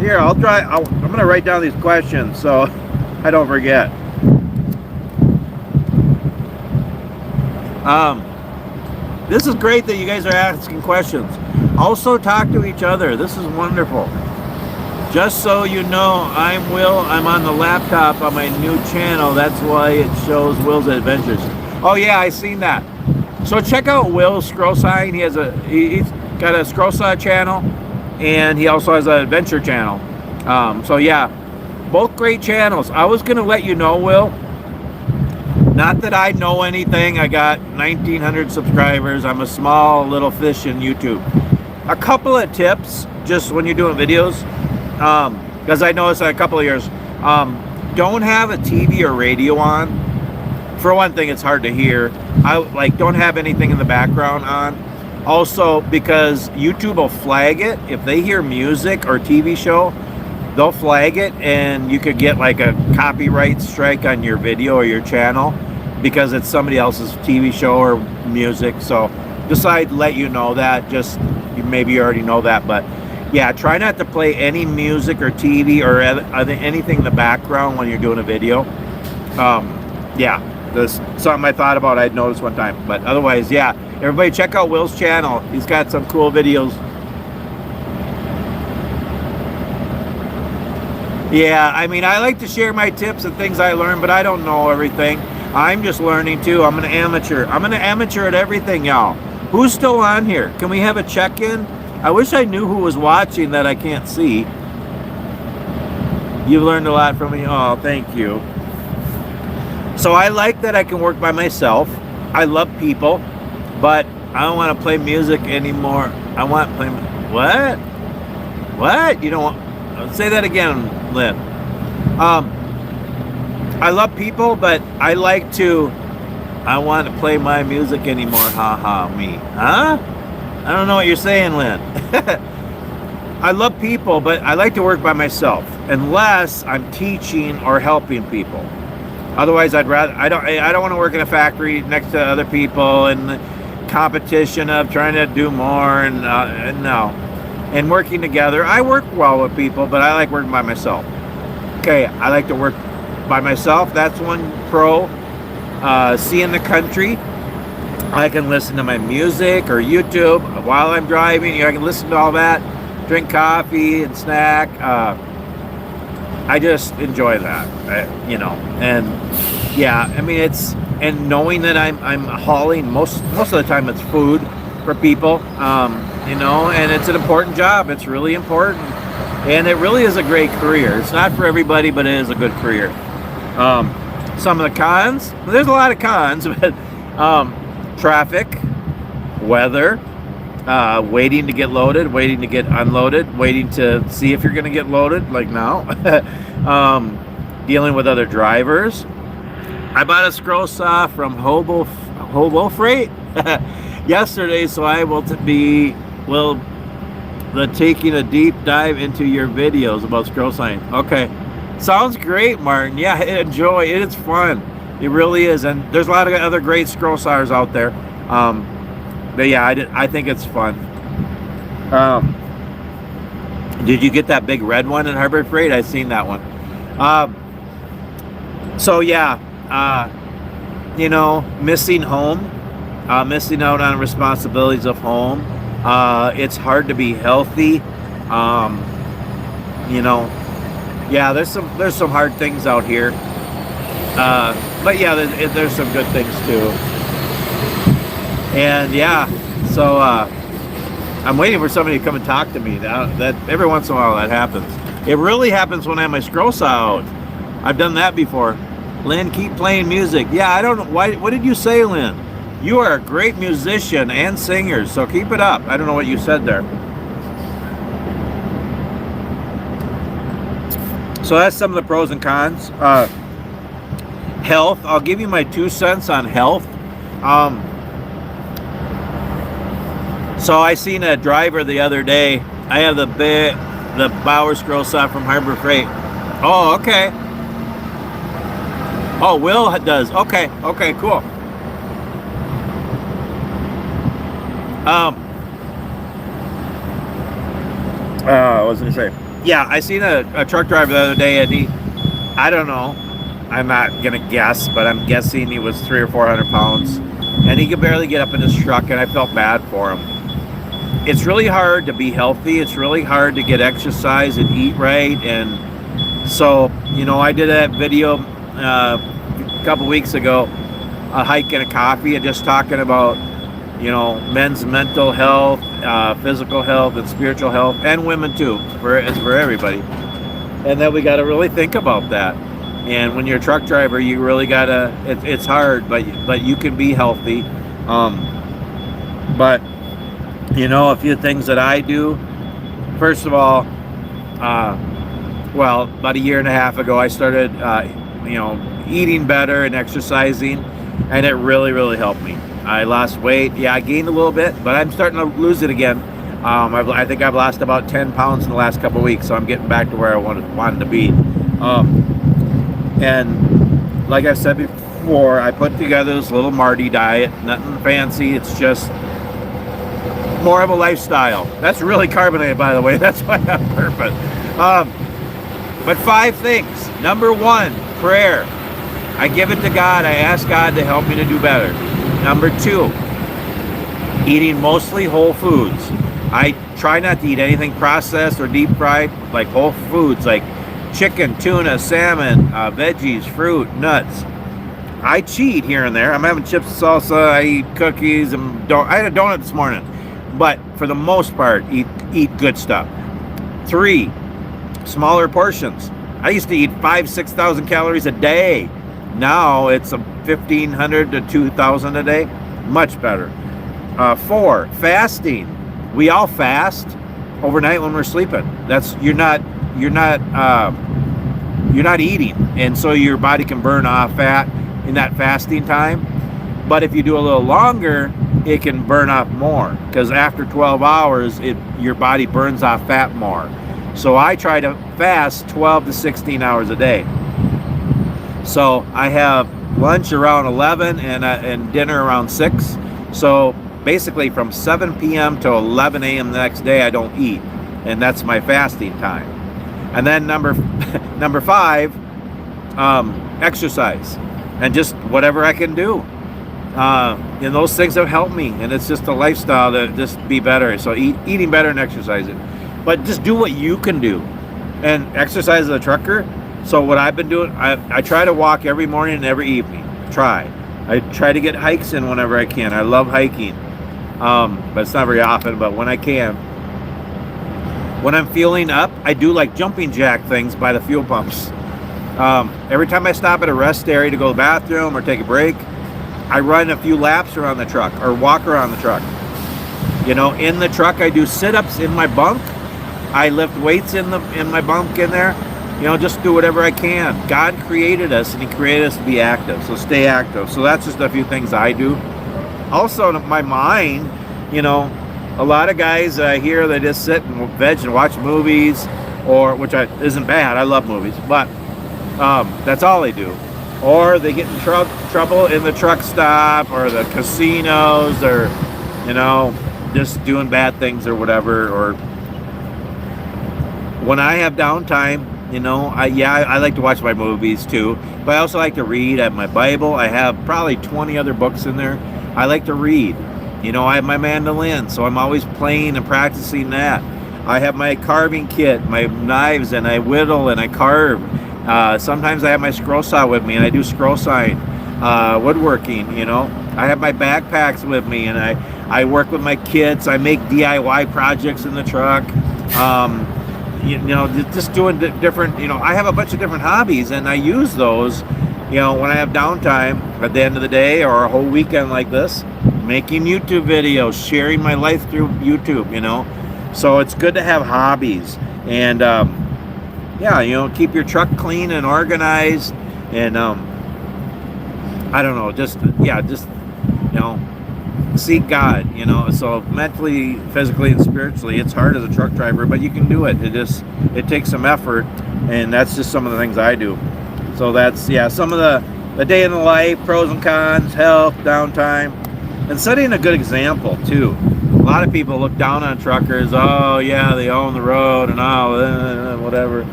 Here, I'm going to write down these questions so I don't forget. This is great that you guys are asking questions. Also, talk to each other. This is wonderful. Just so you know, I'm Will. I'm on the laptop on my new channel. That's why it shows Will's Adventures. Oh yeah, I seen that. So check out Will's Scroll Sign. He's got a Scroll Sign channel, and he also has an adventure channel. So yeah, both great channels. I was gonna let you know, Will. Not that I know anything. I got 1,900 subscribers. I'm a small little fish in YouTube. A couple of tips, just when you're doing videos. Because I noticed that a couple of years, don't have a TV or radio on. For one thing, it's hard to hear. Don't have anything in the background on. Also, because YouTube will flag it. If they hear music or TV show, they'll flag it, and you could get like a copyright strike on your video or your channel because it's somebody else's TV show or music. So just I'd let you know that. Just maybe you already know that, but yeah, try not to play any music or TV or anything in the background when you're doing a video. Yeah, that's something I thought about. I'd noticed one time, but otherwise, yeah, everybody check out Will's channel. He's got some cool videos. Yeah, I mean, I like to share my tips and things I learned, but I don't know everything. I'm just learning too. I'm an amateur. I'm an amateur at everything, y'all. Who's still on here? Can we have a check-in? I wish I knew who was watching that I can't see. You've learned a lot from me. Oh, thank you. So I like that I can work by myself. I love people, but I don't want to play music anymore. I want to play... What? What? You don't want... Say that again, Lynn. I love people, but I like to... I want to play my music anymore. Ha ha, me. Huh? I don't know what you're saying, Lynn. I love people, but I like to work by myself unless I'm teaching or helping people. Otherwise, I don't want to work in a factory next to other people and the competition of trying to do more and no. And working together, I work well with people, but I like working by myself. Okay, I like to work by myself. That's one pro. Seeing the country. I can listen to my music or YouTube while I'm driving. I can listen to all that, drink coffee and snack. I just enjoy that, and yeah, I mean and knowing that I'm hauling most of the time it's food for people, and it's an important job. It's really important, and it really is a great career. It's not for everybody, but it is a good career. Some of the cons, there's a lot of cons, but traffic, weather, waiting to get loaded, waiting to get unloaded, waiting to see if you're going to get loaded, like now, dealing with other drivers. I bought a scroll saw from Hobo Freight yesterday, so I will be taking a deep dive into your videos about scroll sawing. Okay, sounds great, Martin. Yeah, enjoy it. It's fun. It really is, and there's a lot of other great scroll sawyers out there. But yeah, I think it's fun. Did you get that big red one in Harbor Freight? I've seen that one. So yeah, missing home, missing out on responsibilities of home. It's hard to be healthy. Yeah, there's some hard things out here. But yeah, there's some good things too. And yeah, so I'm waiting for somebody to come and talk to me. That every once in a while that happens. It really happens when I have my scroll saw out. I've done that before. Lynn, keep playing music. Yeah, I don't know why. What did you say, Lynn? You are a great musician and singer, so keep it up. I don't know what you said there. So that's some of the pros and cons. Health. I'll give you my 2 cents on health. So I seen a driver the other day. I have the Bauer scroll saw from Harbor Freight. Oh, okay. Oh, Will does. Okay, cool. What was I gonna say? Yeah, I seen a truck driver the other day, and I don't know. I'm not gonna guess, but I'm guessing he was 300 or 400 pounds, and he could barely get up in his truck, and I felt bad for him. It's really hard to be healthy. It's really hard to get exercise and eat right. And so, I did a video a couple weeks ago, a hike and a coffee, and just talking about, men's mental health, physical health, and spiritual health, and women too. It's for everybody. And then we got to really think about that. And when you're a truck driver, you really gotta. It's hard, but you can be healthy. But a few things that I do. First of all, about a year and a half ago, I started, eating better and exercising, and it really, really helped me. I lost weight. Yeah, I gained a little bit, but I'm starting to lose it again. I think I've lost about 10 pounds in the last couple of weeks, so I'm getting back to where I wanted to be. And like I said before, I put together this little Marty diet. Nothing fancy. It's just more of a lifestyle. That's really carbonated, by the way. That's why I'm purpose. But 5 things. Number 1, prayer. I give it to God. I ask God to help me to do better. Number 2, eating mostly whole foods. I try not to eat anything processed or deep fried, like whole foods, like chicken, tuna, salmon, veggies, fruit, nuts. I cheat here and there. I'm having chips and salsa. I eat cookies, and I had a donut this morning. But for the most part, eat good stuff. 3, smaller portions. I used to eat 5,000-6,000 calories a day. Now it's 1,500 to 2,000 a day. Much better. 4, fasting. We all fast overnight when we're sleeping. You're not eating, and so your body can burn off fat in that fasting time. But if you do a little longer, it can burn off more, because after 12 hours, your body burns off fat more. So I try to fast 12 to 16 hours a day. So I have lunch around 11 and dinner around 6. So basically from 7 p.m. to 11 a.m. the next day, I don't eat, and that's my fasting time. And then number 5, exercise, and just whatever I can do. And those things have helped me, and it's just a lifestyle to just be better. So eating better and exercising, but just do what you can do. And exercise as a trucker. So what I've been doing, I try to walk every morning and every evening. I try to get hikes in whenever I can. I love hiking, but it's not very often. But when I can, when I'm feeling up, I do like jumping jack things by the fuel pumps. Every time I stop at a rest area to go to the bathroom or take a break, I run a few laps around the truck or walk around the truck. You know, in the truck, I do sit-ups in my bunk. I lift weights in my bunk in there. You know, just do whatever I can. God created us, and He created us to be active. So stay active. So that's just a few things I do. Also, my mind, you know, a lot of guys here, they just sit and veg and watch movies, or which isn't bad. I love movies, but that's all they do. Or they get in trouble in the truck stop or the casinos, or, you know, just doing bad things or whatever. Or when I have downtime, you know, I like to watch my movies too, but I also like to read. I have my Bible. I have probably 20 other books in there. I like to read. You know, I have my mandolin, so I'm always playing and practicing that. I have my carving kit, my knives, and I whittle and I carve. Sometimes I have my scroll saw with me, and I do scroll sawing, woodworking, you know. I have my backpacks with me, and I work with my kits. I make DIY projects in the truck. You know, just doing different, you know, I have a bunch of different hobbies, and I use those, you know, when I have downtime at the end of the day or a whole weekend like this, making YouTube videos, sharing my life through YouTube, you know. So it's good to have hobbies, and yeah, you know, keep your truck clean and organized, and I don't know, just you know, seek God, you know. So mentally, physically, and spiritually, it's hard as a truck driver, but you can do it. It takes some effort, and that's just some of the things I do. So that's, yeah, some of the day in the life, pros and cons, health, downtime, and setting a good example too. A lot of people look down on truckers. Oh yeah, they own the road and all whatever.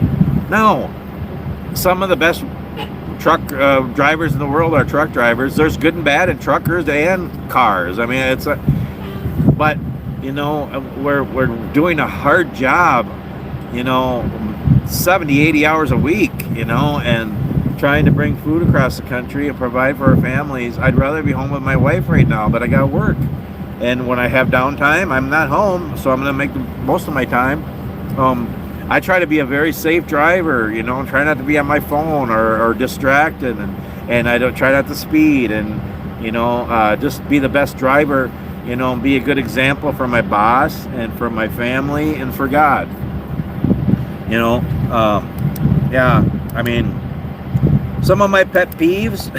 No, some of the best truck drivers in the world are truck drivers. There's good and bad in truckers and cars. I mean, it's but you know, we're doing a hard job, you know, 70, 80 hours a week, you know, and trying to bring food across the country and provide for our families. I'd rather be home with my wife right now, but I gotta work. And when I have downtime, I'm not home, so I'm gonna make the most of my time. I try to be a very safe driver, you know, and try not to be on my phone or distracted, and I don't try not to speed, and you know, just be the best driver, you know, and be a good example for my boss and for my family and for God. You know, yeah, I mean, some of my pet peeves,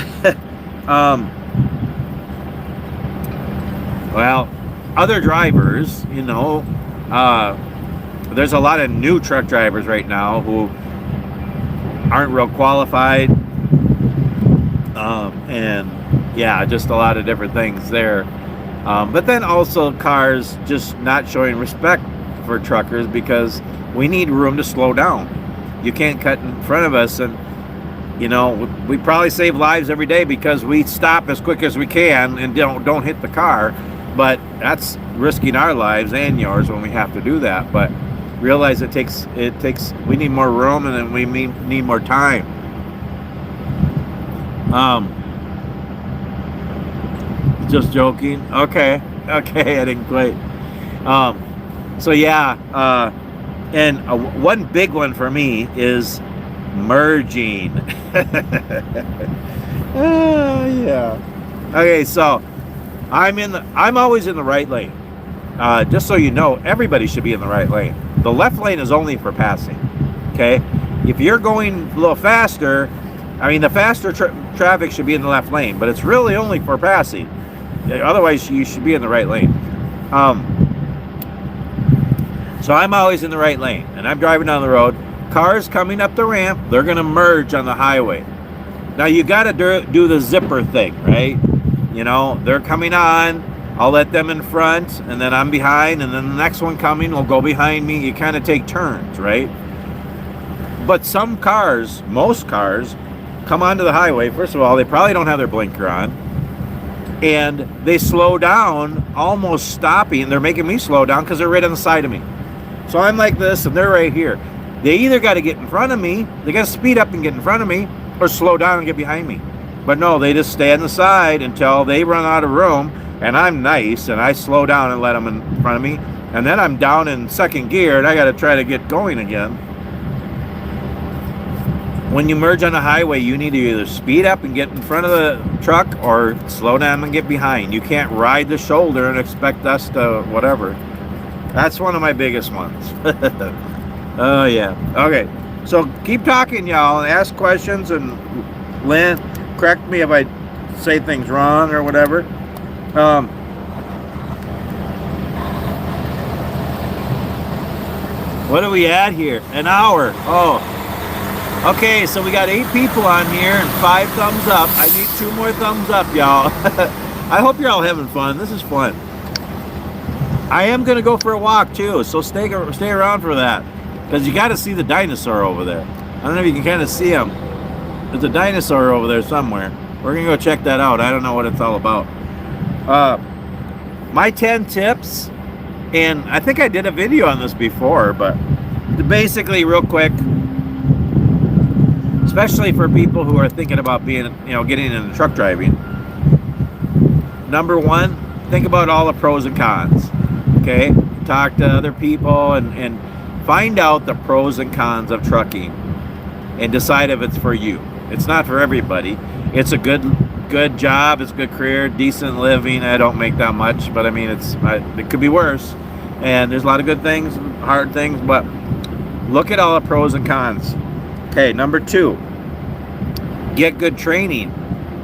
well, other drivers, you know, there's a lot of new truck drivers right now who aren't real qualified, and yeah, just a lot of different things there. But then also cars just not showing respect for truckers because we need room to slow down. You can't cut in front of us, and you know, we probably save lives every day because we stop as quick as we can and don't hit the car. But that's risking our lives and yours when we have to do that. But realize it takes we need more room, and then we need more time. Just joking. Okay, I didn't quite. So yeah, and one big one for me is merging. Yeah. Okay, so I'm always in the right lane. Just so you know, everybody should be in the right lane. The left lane is only for passing. Okay, if you're going a little faster, I mean, the faster traffic should be in the left lane, but it's really only for passing. Otherwise, you should be in the right lane. So I'm always in the right lane, and I'm driving down the road. Cars coming up the ramp, they're going to merge on the highway. Now you got to do the zipper thing, right? You know, they're coming on, I'll let them in front, and then I'm behind, and then the next one coming will go behind me. You kind of take turns, right? But some cars, most cars, come onto the highway. First of all, they probably don't have their blinker on, and they slow down, almost stopping. They're making me slow down because they're right on the side of me. So I'm like this, and they're right here. They either got to get in front of me, they got to speed up and get in front of me, or slow down and get behind me. But no, they just stay on the side until they run out of room, and I'm nice, and I slow down and let them in front of me, and then I'm down in second gear, and I got to try to get going again. When you merge on a highway, you need to either speed up and get in front of the truck or slow down and get behind. You can't ride the shoulder and expect us to whatever. That's one of my biggest ones. Oh, yeah. Okay. So keep talking, y'all, and ask questions, and Lynn, correct me if I say things wrong or whatever. What are we at here? An hour. Oh. Okay, so we got 8 people on here and 5 thumbs up. I need 2 more thumbs up, y'all. I hope you're all having fun. This is fun. I am going to go for a walk, too, so stay around for that. Because you got to see the dinosaur over there. I don't know if you can kind of see him. There's a dinosaur over there somewhere. We're going to go check that out. I don't know what it's all about. My 10 tips, and I think I did a video on this before, but basically real quick, especially for people who are thinking about being, getting into truck driving. Number 1, think about all the pros and cons. Okay? Talk to other people and find out the pros and cons of trucking and decide if it's for you. It's not for everybody. It's a good job, it's a good career, decent living. I don't make that much, but I mean, it could be worse. And there's a lot of good things, hard things, but look at all the pros and cons. Okay, number 2, get good training.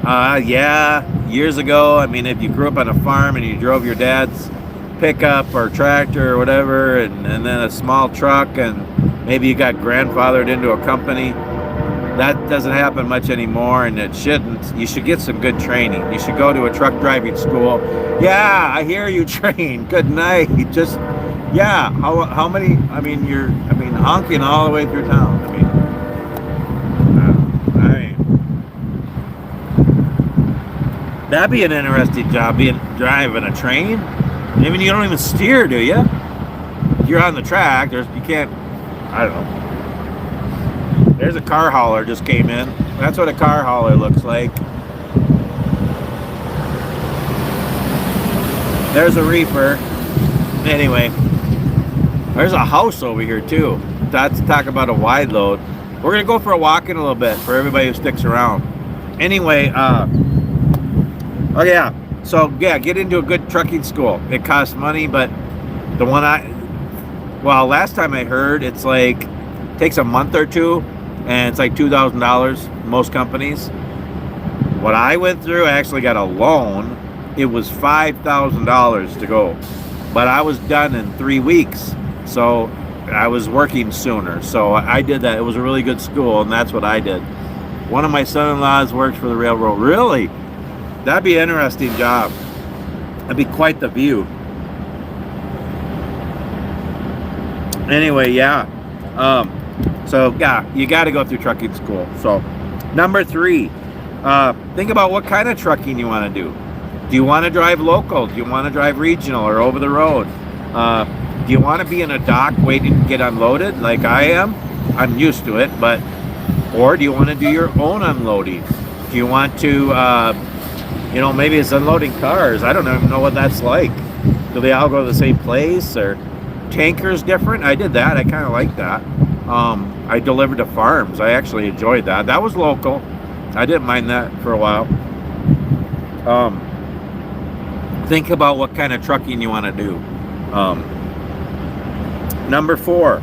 Yeah, years ago, I mean, if you grew up on a farm and you drove your dad's pickup or tractor or whatever, and then a small truck, and maybe you got grandfathered into a company, that doesn't happen much anymore, and it shouldn't. You should get some good training. You should go to a truck driving school. Yeah, I hear you train. Good night. Just, yeah. How many? I mean, honking all the way through town. That'd be an interesting job, driving a train. I mean, you don't even steer, do you? You're on the track. You can't. I don't know. There's a car hauler just came in. That's what a car hauler looks like. There's a reefer. Anyway, there's a house over here too. That's talk about a wide load. We're gonna go for a walk in a little bit for everybody who sticks around. Anyway, oh yeah. So yeah, get into a good trucking school. It costs money, but the one last time I heard, it's like takes a month or 2, and it's like $2,000. Most companies. What I went through, I actually got a loan. It was $5,000 to go, but I was done in 3 weeks. So I was working sooner. So I did that. It was a really good school, and that's what I did. One of my son-in-laws works for the railroad. Really? That'd be an interesting job. That'd be quite the view. Anyway, yeah. So yeah, you got to go through trucking school. So number 3, think about what kind of trucking you want to do. Do you want to drive local? Do you want to drive regional or over the road? Do you want to be in a dock waiting to get unloaded like I am? I'm used to it, or do you want to do your own unloading? Do you want to, maybe it's unloading cars. I don't even know what that's like. Do they all go to the same place, or tankers different? I did that. I kind of like that. I delivered to farms. I actually enjoyed that. That was local. I didn't mind that for a while. Think about what kind of trucking you want to do. Number 4,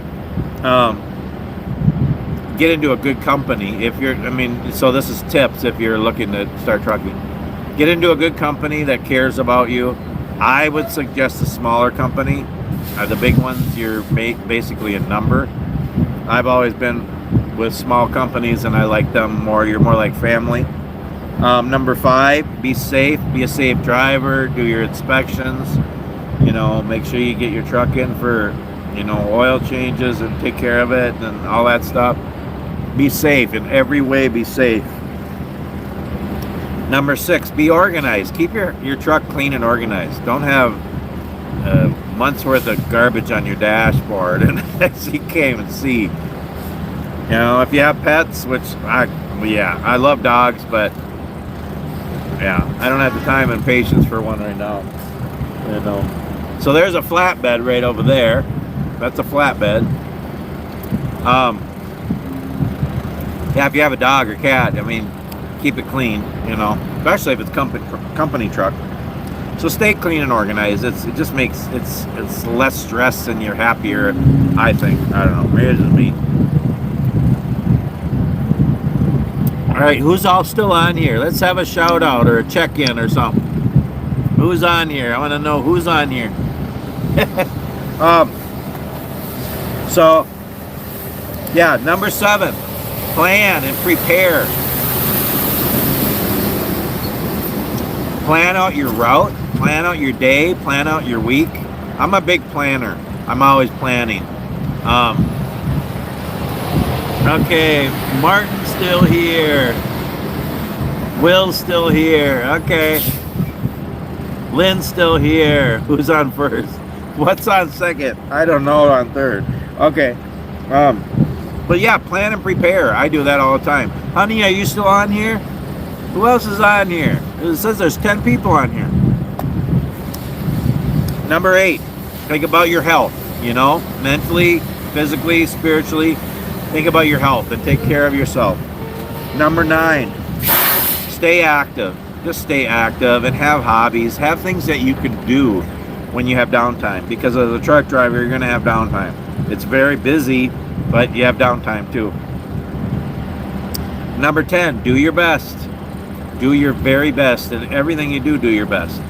get into a good company. So this is tips if you're looking to start trucking. Get into a good company that cares about you. I would suggest a smaller company. The big ones, you're basically a number. I've always been with small companies, and I like them more. You're more like family. Number 5, be safe. Be a safe driver. Do your inspections. Make sure you get your truck in for, oil changes and take care of it and all that stuff. Be safe in every way. Be safe. Number 6, be organized. Keep your truck clean and organized. Don't have months worth of garbage on your dashboard and you can't even see. You know, if you have pets, which I love dogs, but yeah, I don't have the time and patience for one right now. You know. So there's a flatbed right over there. That's a flatbed. Yeah, if you have a dog or cat, I mean, keep it clean, you know, especially if it's company truck. So stay clean and organized. It just makes it's less stress and you're happier. I think. I don't know. Maybe it's just me. All right, who's all still on here? Let's have a shout out or a check in or something. Who's on here? I want to know who's on here. So yeah, number 7, plan and prepare. Plan out your route, plan out your day, plan out your week. I'm a big planner. I'm always planning. Okay, Martin's still here. Will's still here. Okay. Lynn's still here. Who's on first? What's on second? I don't know on third. Okay. But yeah, plan and prepare. I do that all the time. Honey, are you still on here? Who else is on here? It says there's 10 people on here. Number 8, think about your health, you know, mentally, physically, spiritually. Think about your health and take care of yourself. Number 9, stay active. Just stay active and have hobbies. Have things that you can do when you have downtime. Because as a truck driver, you're going to have downtime. It's very busy, but you have downtime too. Number 10, do your best. Do your very best. And everything you do, do your best.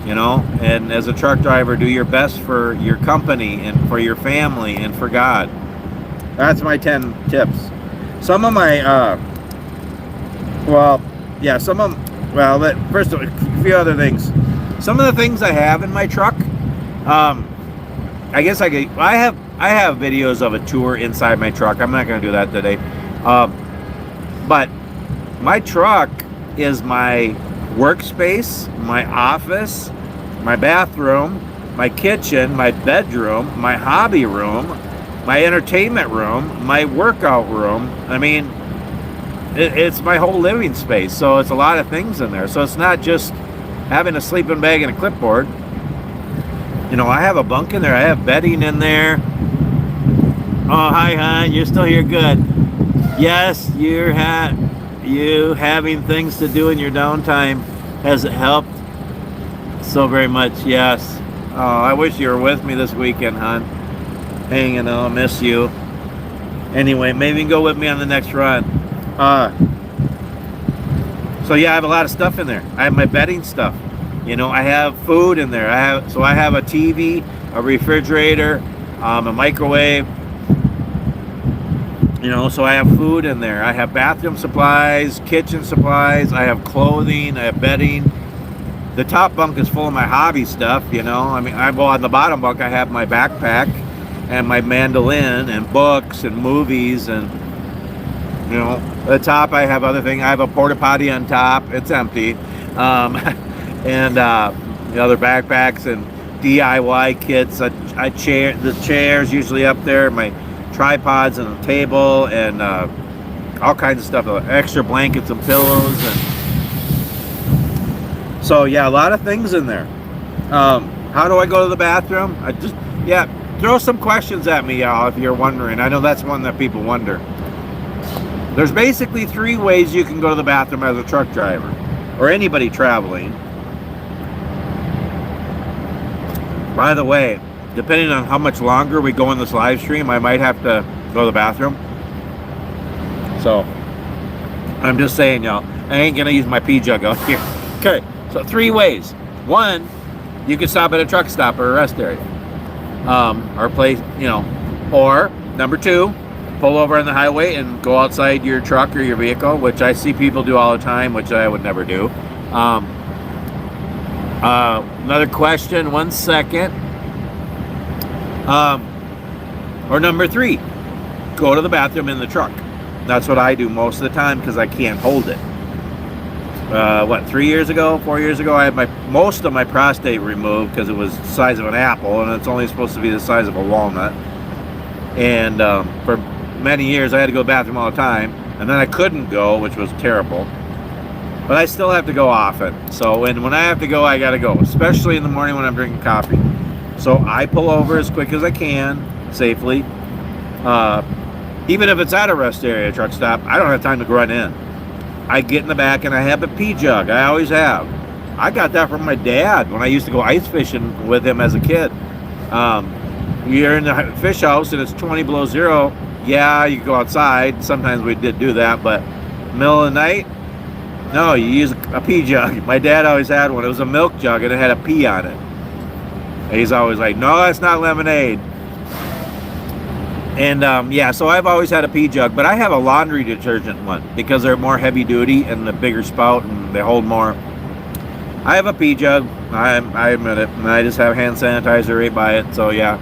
You know, and as a truck driver, do your best for your company and for your family and for God. That's my 10 tips. Some of my, first of all, a few other things. Some of the things I have in my truck, I guess I have videos of a tour inside my truck. I'm not going to do that today. But my truck is my workspace, my office, my bathroom, my kitchen, my bedroom, my hobby room, my entertainment room, my workout room. I mean, it's my whole living space. So it's a lot of things in there. So it's not just having a sleeping bag and a clipboard. You know, I have a bunk in there. I have bedding in there. Oh, hi, hon. You're still here. Good. Yes, you having things to do in your downtime has helped so very much. Yes. Oh, I wish you were with me this weekend, hon. Hanging out. I'll miss you. Anyway, maybe you can go with me on the next run. So yeah, I have a lot of stuff in there. I have my bedding stuff. You know, I have food in there. I have a TV, a refrigerator, a microwave. You know, so I have food in there. I have bathroom supplies, kitchen supplies. I have clothing. I have bedding. The top bunk is full of my hobby stuff. You know, I mean, on the bottom bunk I have my backpack and my mandolin and books and movies and. You know, the top I have other things. I have a porta potty on top. It's empty. And the other backpacks and DIY kits. The chair's usually up there. My tripods and a table and all kinds of stuff. Extra blankets and pillows. And so yeah, a lot of things in there. How do I go to the bathroom? Throw some questions at me, y'all, if you're wondering. I know that's one that people wonder. There's basically 3 ways you can go to the bathroom as a truck driver or anybody traveling. By the way, depending on how much longer we go in this live stream, I might have to go to the bathroom. So, I'm just saying, y'all, I ain't gonna use my pee jug out here. Okay, so 3 ways. 1, you can stop at a truck stop or a rest area. Or place, you know, or number 2, pull over on the highway and go outside your truck or your vehicle, which I see people do all the time, which I would never do. Another question, 1 second. Or number 3, go to the bathroom in the truck. That's what I do most of the time because I can't hold it. 4 years ago, I had most of my prostate removed because it was the size of an apple, and it's only supposed to be the size of a walnut. And for many years I had to go to the bathroom all the time, and then I couldn't go, which was terrible. But I still have to go often. So when I have to go, I gotta go, especially in the morning when I'm drinking coffee. So I pull over as quick as I can, safely. Even if it's at a rest area truck stop, I don't have time to run in. I get in the back and I have a pee jug. I always have. I got that from my dad when I used to go ice fishing with him as a kid. You're in the fish house and it's 20 below zero. Yeah, you go outside. Sometimes we did do that, but middle of the night, no, you use a pee jug. My dad always had one. It was a milk jug and it had a pee on it. And he's always like, no, that's not lemonade. And yeah, so I've always had a pee jug, but I have a laundry detergent one because they're more heavy duty and the bigger spout and they hold more. I have a pee jug, I admit it, and I just have hand sanitizer right by it, so yeah.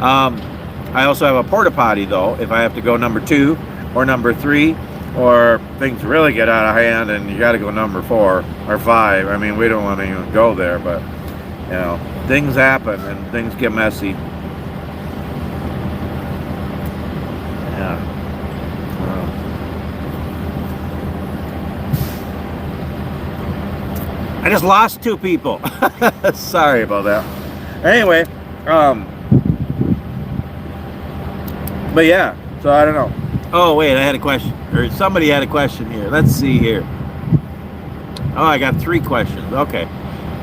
I also have a porta potty though, if I have to go number 2 or number 3, or things really get out of hand and you got to go number 4 or 5. I mean, we don't want to even go there, but you know, things happen and things get messy. Yeah. I just lost 2 people. Sorry about that. Anyway, but yeah, so I don't know. Oh wait, I had a question, or somebody had a question here. Let's see here. Oh, I got 3 questions. Okay.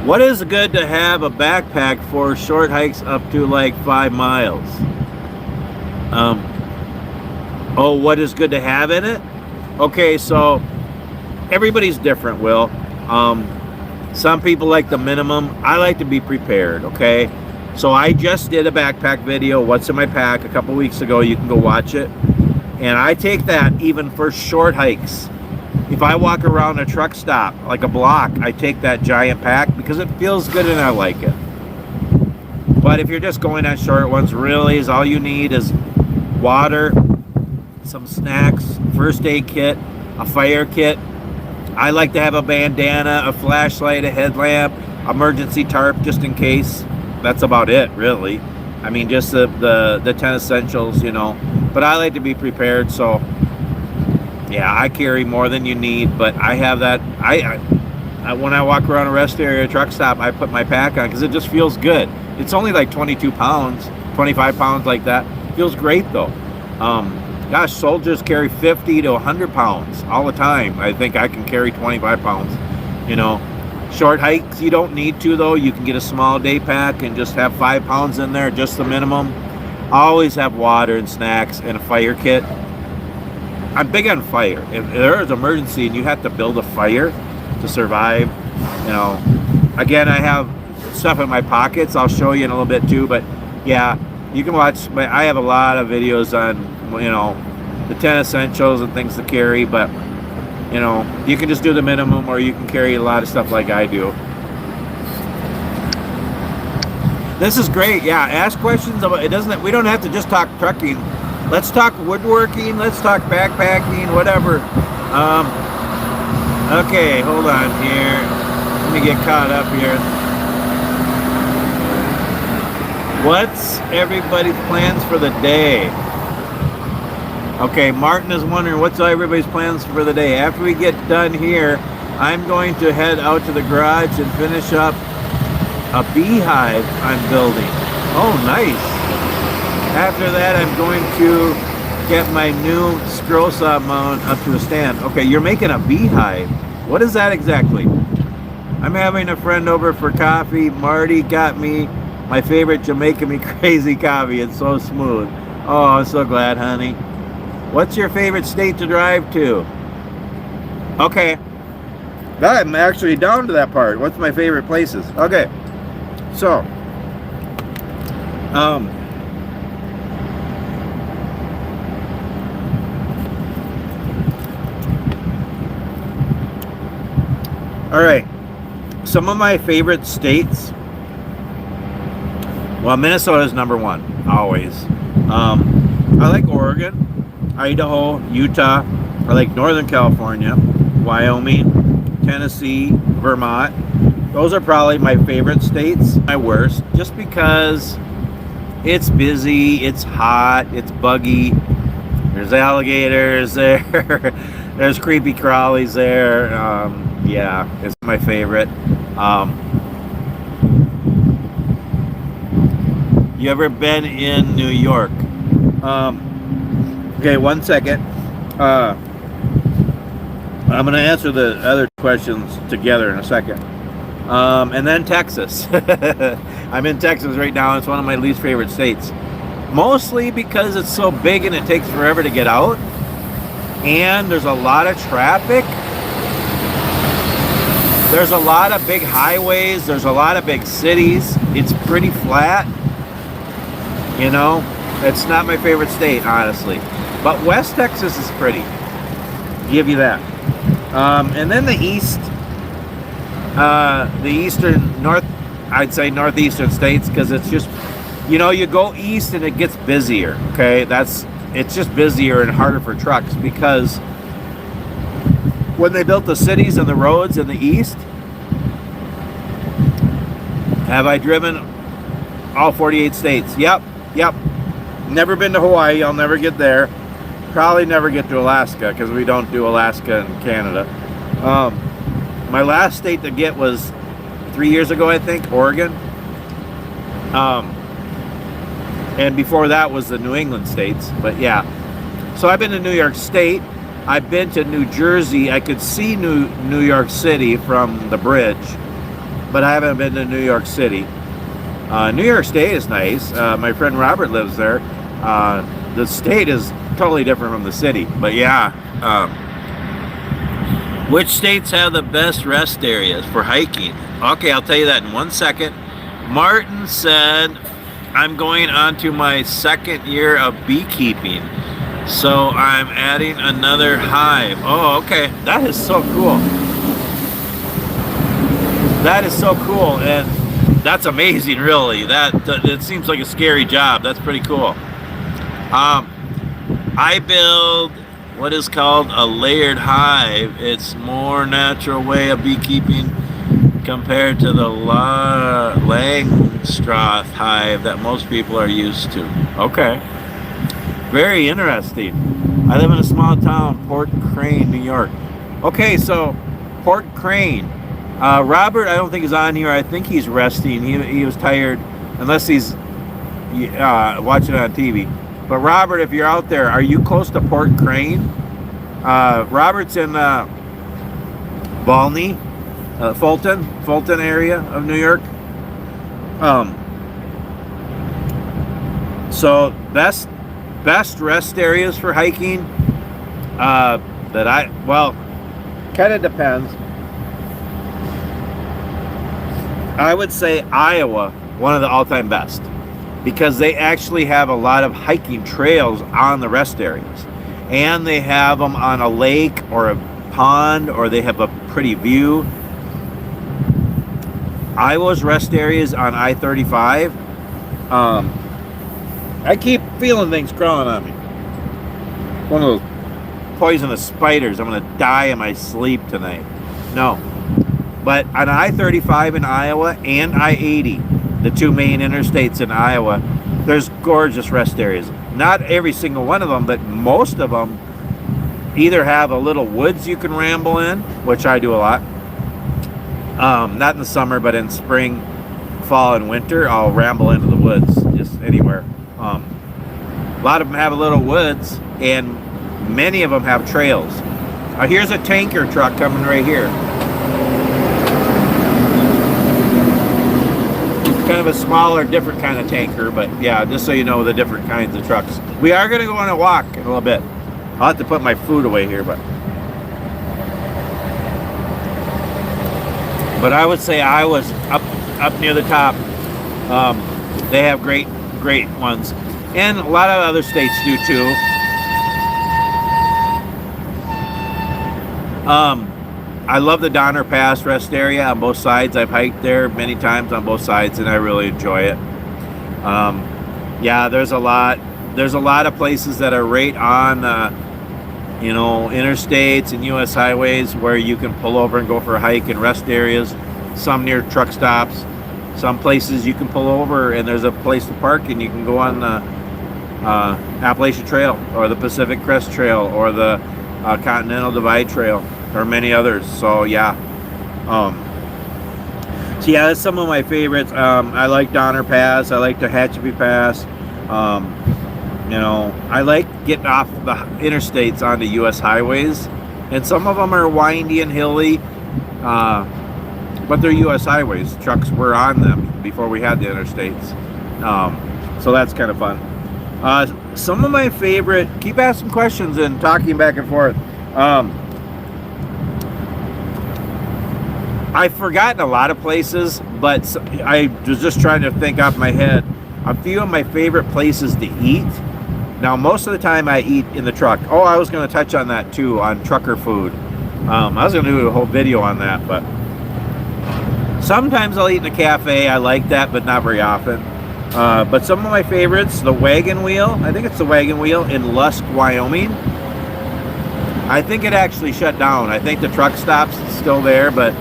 What is good to have a backpack for short hikes up to like 5 miles? Oh, what is good to have in it? Okay, so everybody's different, Will. Some people like the minimum. I like to be prepared, okay? So I just did a backpack video, what's in my pack, a couple weeks ago. You can go watch it. And I take that even for short hikes. If I walk around a truck stop, like a block, I take that giant pack because it feels good and I like it. But if you're just going on short ones, really, is all you need is water, some snacks, first aid kit, a fire kit. I like to have a bandana, a flashlight, a headlamp, emergency tarp just in case. That's about it, really. I mean, just the 10 essentials, you know. But I like to be prepared, so yeah, I carry more than you need. But I have that. I when I walk around a rest area, truck stop, I put my pack on because it just feels good. It's only like 22 pounds, 25 pounds, like that. Feels great though. Gosh, soldiers carry 50 to 100 pounds all the time. I think I can carry 25 pounds, you know. Short hikes, you don't need to though. You can get a small day pack and just have 5 pounds in there, just the minimum. Always have water and snacks and a fire kit. I'm big on fire. If there is an emergency and you have to build a fire to survive, you know. Again, I have stuff in my pockets. I'll show you in a little bit too, but yeah, you can watch. I have a lot of videos on, you know, the 10 essentials and things to carry, but you know, you can just do the minimum or you can carry a lot of stuff like I do. This is great. Yeah, ask questions about it. Doesn't, we don't have to just talk trucking. Let's talk woodworking, let's talk backpacking, whatever. Okay, hold on here. Let me get caught up here. What's everybody's plans for the day? Okay, Martin is wondering what's everybody's plans for the day. After we get done here, I'm going to head out to the garage and finish up a beehive I'm building. Oh, nice. After that, I'm going to get my new scroll saw mount up to a stand. Okay, you're making a beehive. What is that exactly? I'm having a friend over for coffee. Marty got me my favorite Jamaican Me Crazy coffee. It's so smooth. Oh, I'm so glad, honey. What's your favorite state to drive to? Okay. I'm actually down to that part. What's my favorite places? Okay. So, all right. Some of my favorite states. Well, Minnesota is number 1, always. I like Oregon, Idaho, Utah. I like Northern California, Wyoming, Tennessee, Vermont. Those are probably my favorite states. My worst, just because it's busy, it's hot, it's buggy. There's alligators there. There's creepy crawlies there. Yeah, it's my favorite. You ever been in New York? Okay, 1 second. I'm going to answer the other questions together in a second. And then Texas. I'm in Texas right now. It's one of my least favorite states. Mostly because it's so big and it takes forever to get out. And there's a lot of traffic. There's a lot of big highways. There's a lot of big cities. It's pretty flat. You know, it's not my favorite state, honestly. But West Texas is pretty. Give you that. And then the east, the eastern, I'd say northeastern states, because it's just, you know, you go east and it gets busier, okay? It's just busier and harder for trucks, because when they built the cities and the roads in the east, have I driven all 48 states? Yep. Never been to Hawaii. I'll never get there. Probably never get to Alaska, because we don't do Alaska and Canada. My last state to get was 3 years ago, I think, Oregon. And before that was the New England states. But yeah, so I've been to New York State. I've been to New Jersey. I could see New York City from the bridge, but I haven't been to New York City. New York State is nice. My friend Robert lives there. The state is totally different from the city, but yeah. Which states have the best rest areas for hiking? Okay, I'll tell you that in 1 second. Martin said, I'm going on to my second year of beekeeping, so I'm adding another hive. Oh, okay. That is so cool. That is so cool, and that's amazing, really. It seems like a scary job. That's pretty cool. I build what is called a layered hive. It's more natural way of beekeeping compared to the Langstroth hive that most people are used to. Okay. Very interesting. I live in a small town, Port Crane, New York. Okay, so Port Crane. Robert, I don't think is on here. I think he's resting. He was tired, unless he's watching it on TV. But Robert, if you're out there, are you close to Port Crane? Robert's in Volney, Fulton area of New York. So best rest areas for hiking kind of depends. I would say Iowa, one of the all-time best, because they actually have a lot of hiking trails on the rest areas, and they have them on a lake or a pond, or they have a pretty view. Iowa's rest areas on I-35. I keep feeling things crawling on me. One of those poisonous spiders. I'm going to die in my sleep tonight. No. But on I-35 in Iowa and I-80, the two main interstates in Iowa, there's gorgeous rest areas. Not every single one of them, but most of them either have a little woods you can ramble in, which I do a lot. Not in the summer, but in spring, fall, and winter, I'll ramble into the woods, just anywhere. A lot of them have a little woods, and many of them have trails. Here's a tanker truck coming right here. Kind of a smaller, different kind of tanker, but yeah, just so you know the different kinds of trucks. We are going to go on a walk in a little bit. I'll have to put my food away here, but I would say Iowa's up near the top. They have great ones, and a lot of other states do too. I love the Donner Pass rest area on both sides. I've hiked there many times on both sides, and I really enjoy it. Yeah, there's a lot of places that are right on interstates and U.S. highways where you can pull over and go for a hike, and rest areas, some near truck stops, some places you can pull over and there's a place to park, and you can go on Appalachian Trail or the Pacific Crest Trail or the Continental Divide Trail or many others. So yeah. So yeah, that's some of my favorites. I like Donner Pass. I like Tehachapi Pass. You know, I like getting off the interstates onto U.S. highways, and some of them are windy and hilly, but they're U.S. highways. Trucks were on them before we had the interstates, so that's kind of fun. Some of my favorite, keep asking questions and talking back and forth. I've forgotten a lot of places, but I was just trying to think off my head a few of my favorite places to eat. Now, most of the time I eat in the truck. Oh, I was going to touch on that too, on trucker food. I was going to do a whole video on that, but sometimes I'll eat in a cafe. I like that, but not very often. But some of my favorites, the Wagon Wheel. I think it's the Wagon Wheel in Lusk, Wyoming. I think it actually shut down. I think the truck stop's still there, but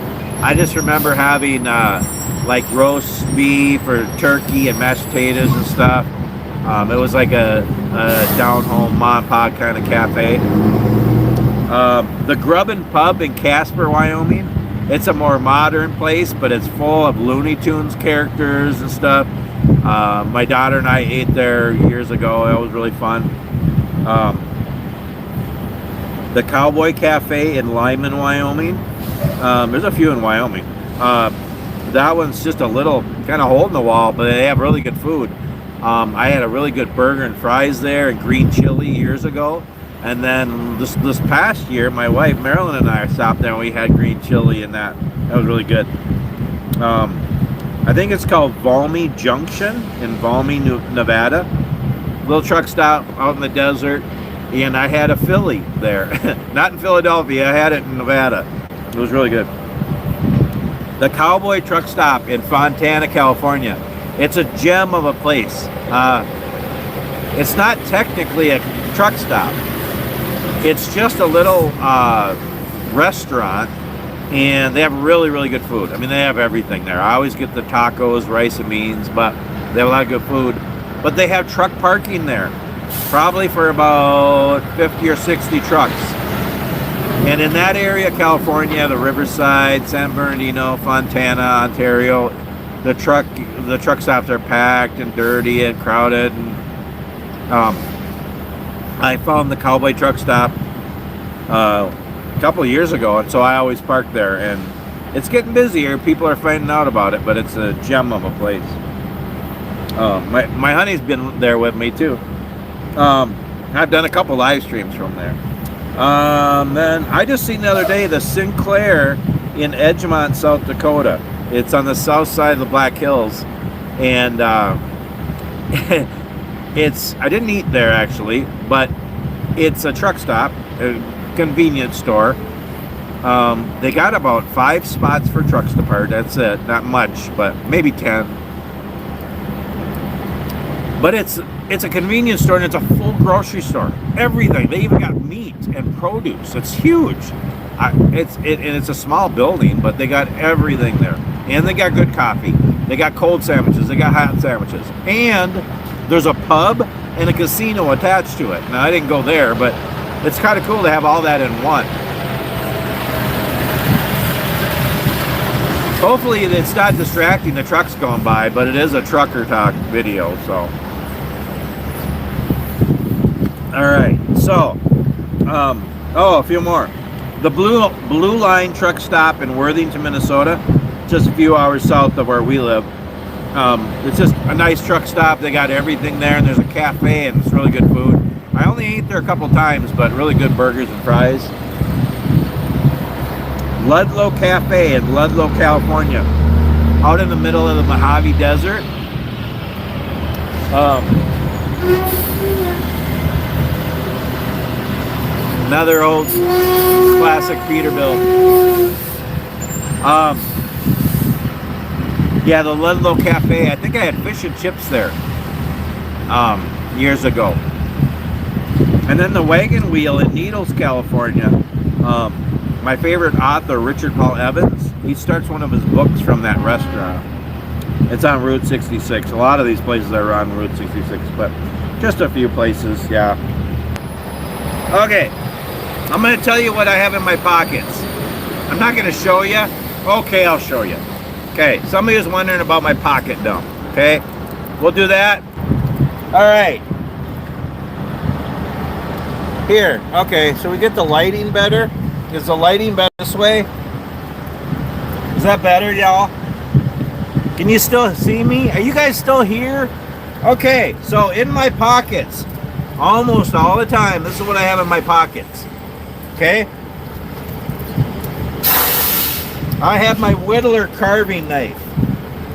I just remember having like roast beef or turkey and mashed potatoes and stuff. It was like a down-home mom and pop kind of cafe. The Grubbin Pub in Casper, Wyoming. It's a more modern place, but it's full of Looney Tunes characters and stuff. My daughter and I ate there years ago. It was really fun. The Cowboy Cafe in Lyman, Wyoming. There's a few in Wyoming. That one's just a little kind of hole in the wall, but they have really good food. I had a really good burger and fries there and green chili years ago. And then this past year, my wife Marilyn and I stopped there and we had green chili, and that was really good. I think it's called Valmy Junction in Valmy, Nevada. Little truck stop out in the desert. And I had a Philly there. Not in Philadelphia, I had it in Nevada. It was really good. The Cowboy Truck Stop in Fontana, California. It's a gem of a place. It's not technically a truck stop. It's just a little restaurant, and they have really, really good food. I mean, they have everything there. I always get the tacos, rice and beans, but they have a lot of good food. But they have truck parking there, probably for about 50 or 60 trucks. And in that area, California, the Riverside, San Bernardino, Fontana, Ontario, the truck stops are packed and dirty and crowded. And I found the Cowboy Truck Stop a couple of years ago, and so I always park there. And it's getting busier. People are finding out about it, but it's a gem of a place. My honey's been there with me too. I've done a couple live streams from there. Then I just seen the other day the Sinclair in Edgemont, South Dakota. It's on the south side of the Black Hills, and I didn't eat there actually, but it's a truck stop, a convenience store. They got about 5 spots for trucks to park. That's it, not much, but maybe 10. But it's a convenience store, and it's a full grocery store. Everything. They even got meat and produce. It's huge. And it's a small building, but they got everything there. And they got good coffee. They got cold sandwiches. They got hot sandwiches. And there's a pub and a casino attached to it. Now, I didn't go there, but it's kind of cool to have all that in one. Hopefully it's not distracting the trucks going by, but it is a trucker talk video, so. Alright, so, a few more. The Blue Line truck stop in Worthington, Minnesota, just a few hours south of where we live. It's just a nice truck stop. They got everything there, and there's a cafe, and it's really good food. I only ate there a couple times, but really good burgers and fries. Ludlow Cafe in Ludlow, California, out in the middle of the Mojave Desert. Another old classic Peterbilt. Yeah, the Ludlow Cafe. I think I had fish and chips there years ago. And then the Wagon Wheel in Needles, California. My favorite author, Richard Paul Evans, he starts one of his books from that restaurant. It's on Route 66. A lot of these places are on Route 66, but Just a few places, yeah. Okay, I'm going to tell you what I have in my pockets. I'm not going to show you. Okay, I'll show you. Okay, somebody was wondering about my pocket dump. Okay, we'll do that. All right. Here, okay, so we get the lighting better. Is the lighting better this way? Is that better, y'all? Can you still see me? Are you guys still here? Okay, so in my pockets, almost all the time, this is what I have in my pockets. Okay? I have my Whittler carving knife.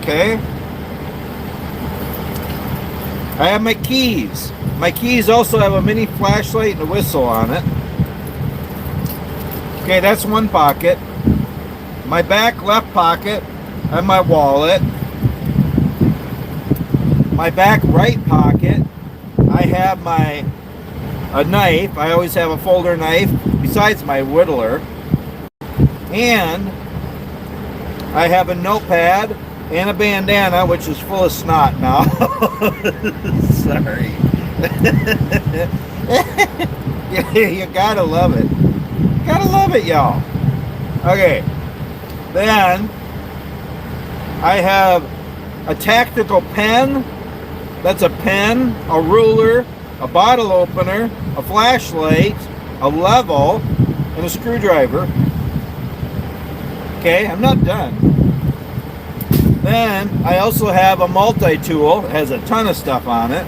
Okay? I have my keys. My keys also have a mini flashlight and a whistle on it. Okay, that's one pocket. My back left pocket, I have my wallet. My back right pocket, I have a knife. I always have a folder knife besides my Whittler. And I have a notepad and a bandana, which is full of snot now. Sorry. You gotta love it. Gotta love it, y'all. Okay. Then I have a tactical pen. That's a pen, a ruler, a bottle opener, a flashlight, a level, and a screwdriver. Okay, I'm not done. Then I also have a multi-tool. It has a ton of stuff on it.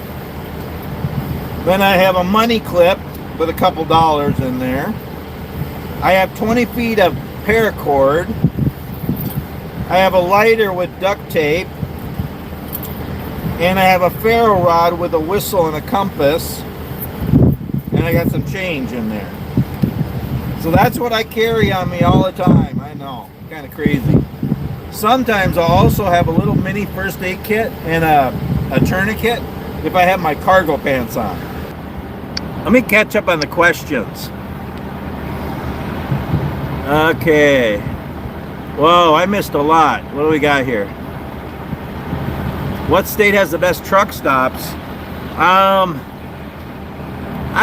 Then I have a money clip with a couple dollars in there. I have 20 feet of paracord. I have a lighter with duct tape. And I have a ferro rod with a whistle and a compass. And I got some change in there. So that's what I carry on me all the time. I know, kind of crazy. Sometimes I'll also have a little mini first aid kit and a tourniquet if I have my cargo pants on. Let me catch up on the questions. Okay. Whoa, I missed a lot. What do we got here? What state has the best truck stops? I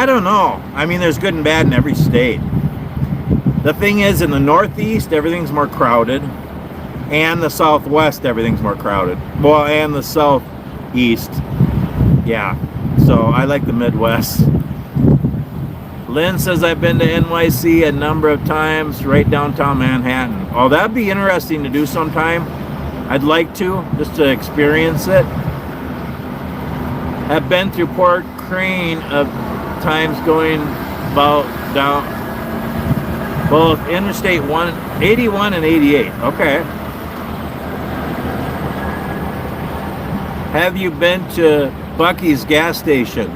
don't know. I mean, there's good and bad in every state. The thing is, in the Northeast, everything's more crowded. And the Southwest, everything's more crowded. Well, and the Southeast. Yeah. So I like the Midwest. Lynn says I've been to NYC a number of times, right downtown Manhattan. Oh, that'd be interesting to do sometime. I'd like to, just to experience it. Have been through Port Crane of times going about down both Interstate 81 and 88. Okay. Have you been to Buc-ee's gas station?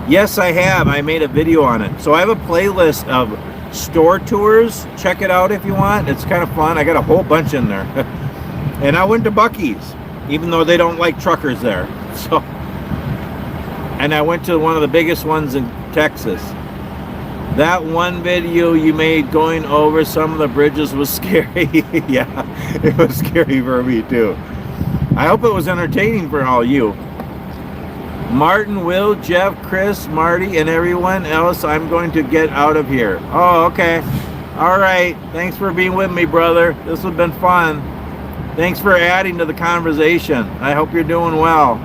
Yes, I have. I made a video on it. So I have a playlist of store tours. Check it out if you want. It's kind of fun. I got a whole bunch in there. And I went to Buc-ee's, even though they don't like truckers there. So, and I went to one of the biggest ones in Texas. That one video you made going over some of the bridges was scary. Yeah, it was scary for me too. I hope it was entertaining for all you. Martin, Will, Jeff, Chris, Marty, and everyone else, I'm going to get out of here. Oh, okay. All right. Thanks for being with me, brother. This has been fun. Thanks for adding to the conversation. I hope you're doing well.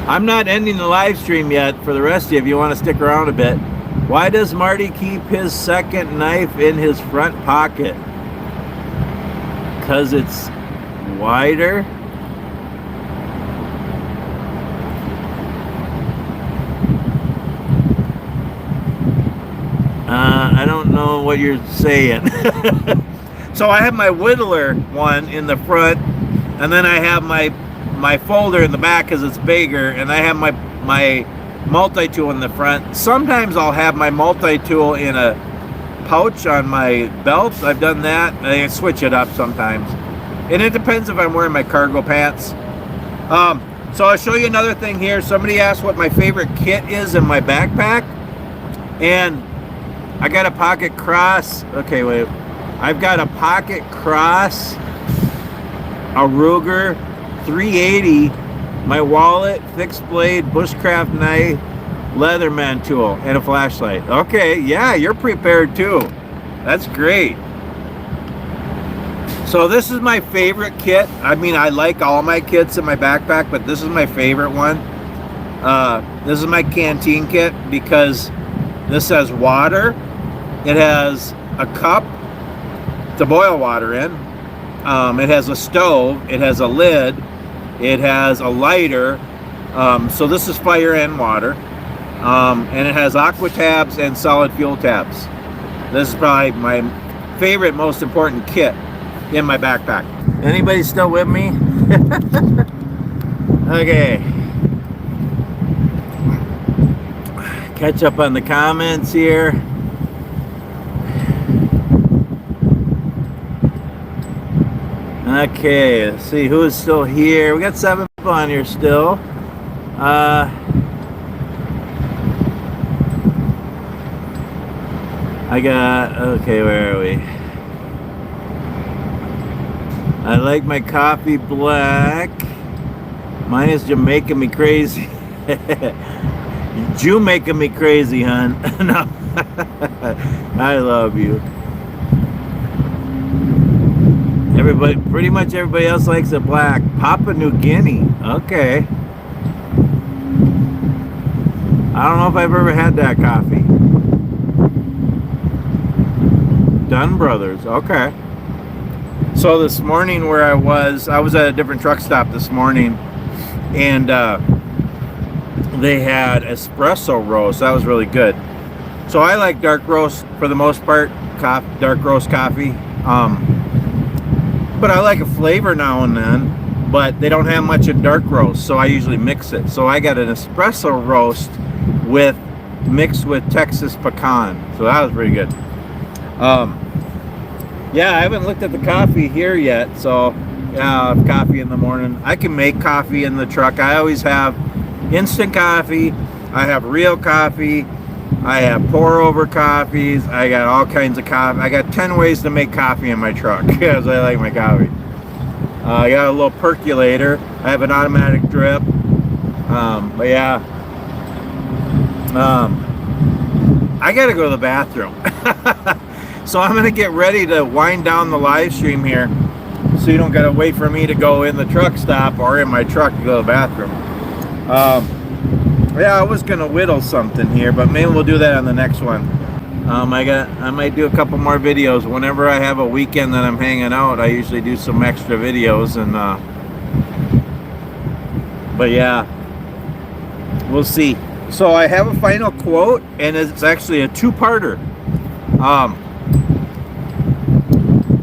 I'm not ending the live stream yet. For the rest of you, if you want to stick around a bit. Why does Marty keep his second knife in his front pocket? Because it's wider? I don't know what you're saying. So I have my Whittler one in the front, and then I have my folder in the back because it's bigger, and I have my multi-tool in the front. Sometimes I'll have my multi-tool in a pouch on my belt. I've done that. I switch it up sometimes. And it depends if I'm wearing my cargo pants. So I'll show you another thing here. Somebody asked what my favorite kit is in my backpack. And I got a Pocket Cross. Okay, wait. I've got a Pocket Cross, a Ruger 380, my wallet, fixed blade, bushcraft knife, Leatherman tool, and a flashlight. Okay, yeah, you're prepared too. That's great. So this is my favorite kit. I mean, I like all my kits in my backpack, but this is my favorite one. This is my canteen kit because this has water. It has a cup to boil water in. It has a stove. It has a lid. It has a lighter. So this is fire and water. And it has aqua tabs and solid fuel tabs. This is probably my favorite, most important kit in my backpack. Anybody still with me? Okay. Catch up on the comments here. Okay, let's see who is still here. We got 7 people on here still. I got, okay, where are we? I like my coffee black. Mine is Jamaican me crazy. You making me crazy, hon. No. I love you. Everybody, pretty much everybody else likes it black. Papua New Guinea. Okay. I don't know if I've ever had that coffee. Dunn Brothers. Okay. So this morning where I was at a different truck stop this morning, and they had espresso roast. That was really good. So I like dark roast for the most part, dark roast coffee. But I like a flavor now and then, but they don't have much in dark roast, so I usually mix it. So I got an espresso roast mixed with Texas pecan. So that was pretty good. Yeah, I haven't looked at the coffee here yet, so yeah, I'll have coffee in the morning. I can make coffee in the truck. I always have instant coffee. I have real coffee. I have pour over coffees. I got all kinds of coffee. I got 10 ways to make coffee in my truck because I like my coffee. I got a little percolator. I have an automatic drip. But yeah. I gotta go to the bathroom. So I'm gonna get ready to wind down the live stream here, so you don't gotta wait for me to go in the truck stop or in my truck to go to the bathroom. Yeah, I was gonna whittle something here, but maybe we'll do that on the next one. I might do a couple more videos whenever I have a weekend that I'm hanging out. I usually do some extra videos, and but yeah, we'll see. So I have a final quote, and it's actually a two-parter.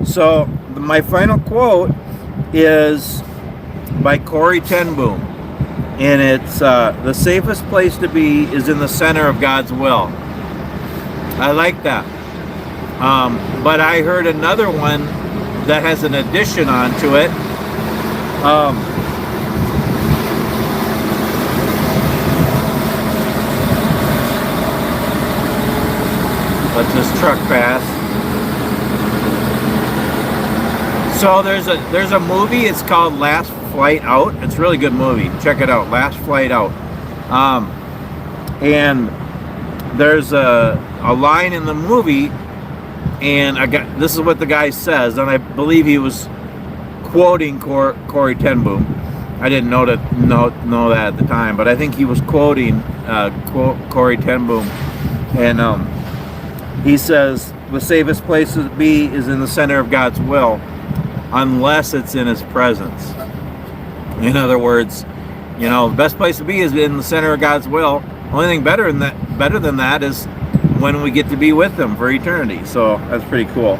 So my final quote is by Corrie ten Boom, and it's the safest place to be is in the center of God's will. I like that. But I heard another one that has an addition onto it. Let this truck pass. So there's a movie. It's called Last Flight Out. It's a really good movie. Check it out. Last Flight Out. And there's a line in the movie, and this is what the guy says, and I believe he was quoting Corrie ten Boom. I didn't know that at the time, but I think he was quoting Corrie ten Boom, and he says the safest place to be is in the center of God's will, unless it's in His presence. In other words, the best place to be is in the center of God's will. Only thing better than that is when we get to be with Him for eternity. So that's pretty cool.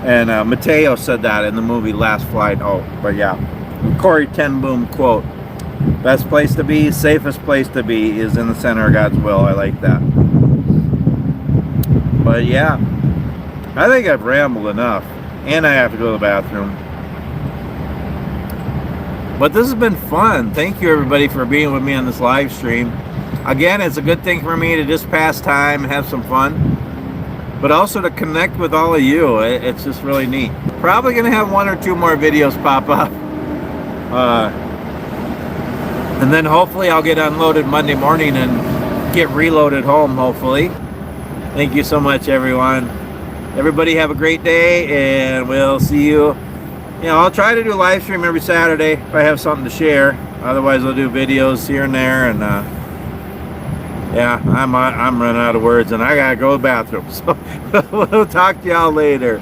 And Mateo said that in the movie Last Flight Out. But yeah, Corrie ten Boom quote: "Best place to be, safest place to be is in the center of God's will." I like that. But yeah, I think I've rambled enough, and I have to go to the bathroom. But this has been fun. Thank you everybody for being with me on this live stream. Again, it's a good thing for me to just pass time and have some fun. but also to connect with all of you. It's just really neat. Probably gonna have 1 or 2 more videos pop up. And then hopefully I'll get unloaded Monday morning and get reloaded home, hopefully. Thank you so much, everyone. Everybody have a great day, and we'll see you. You know, I'll try to do a live stream every Saturday if I have something to share. Otherwise, I'll do videos here and there. And yeah, I'm running out of words, and I gotta go to the bathroom. So we'll talk to y'all later.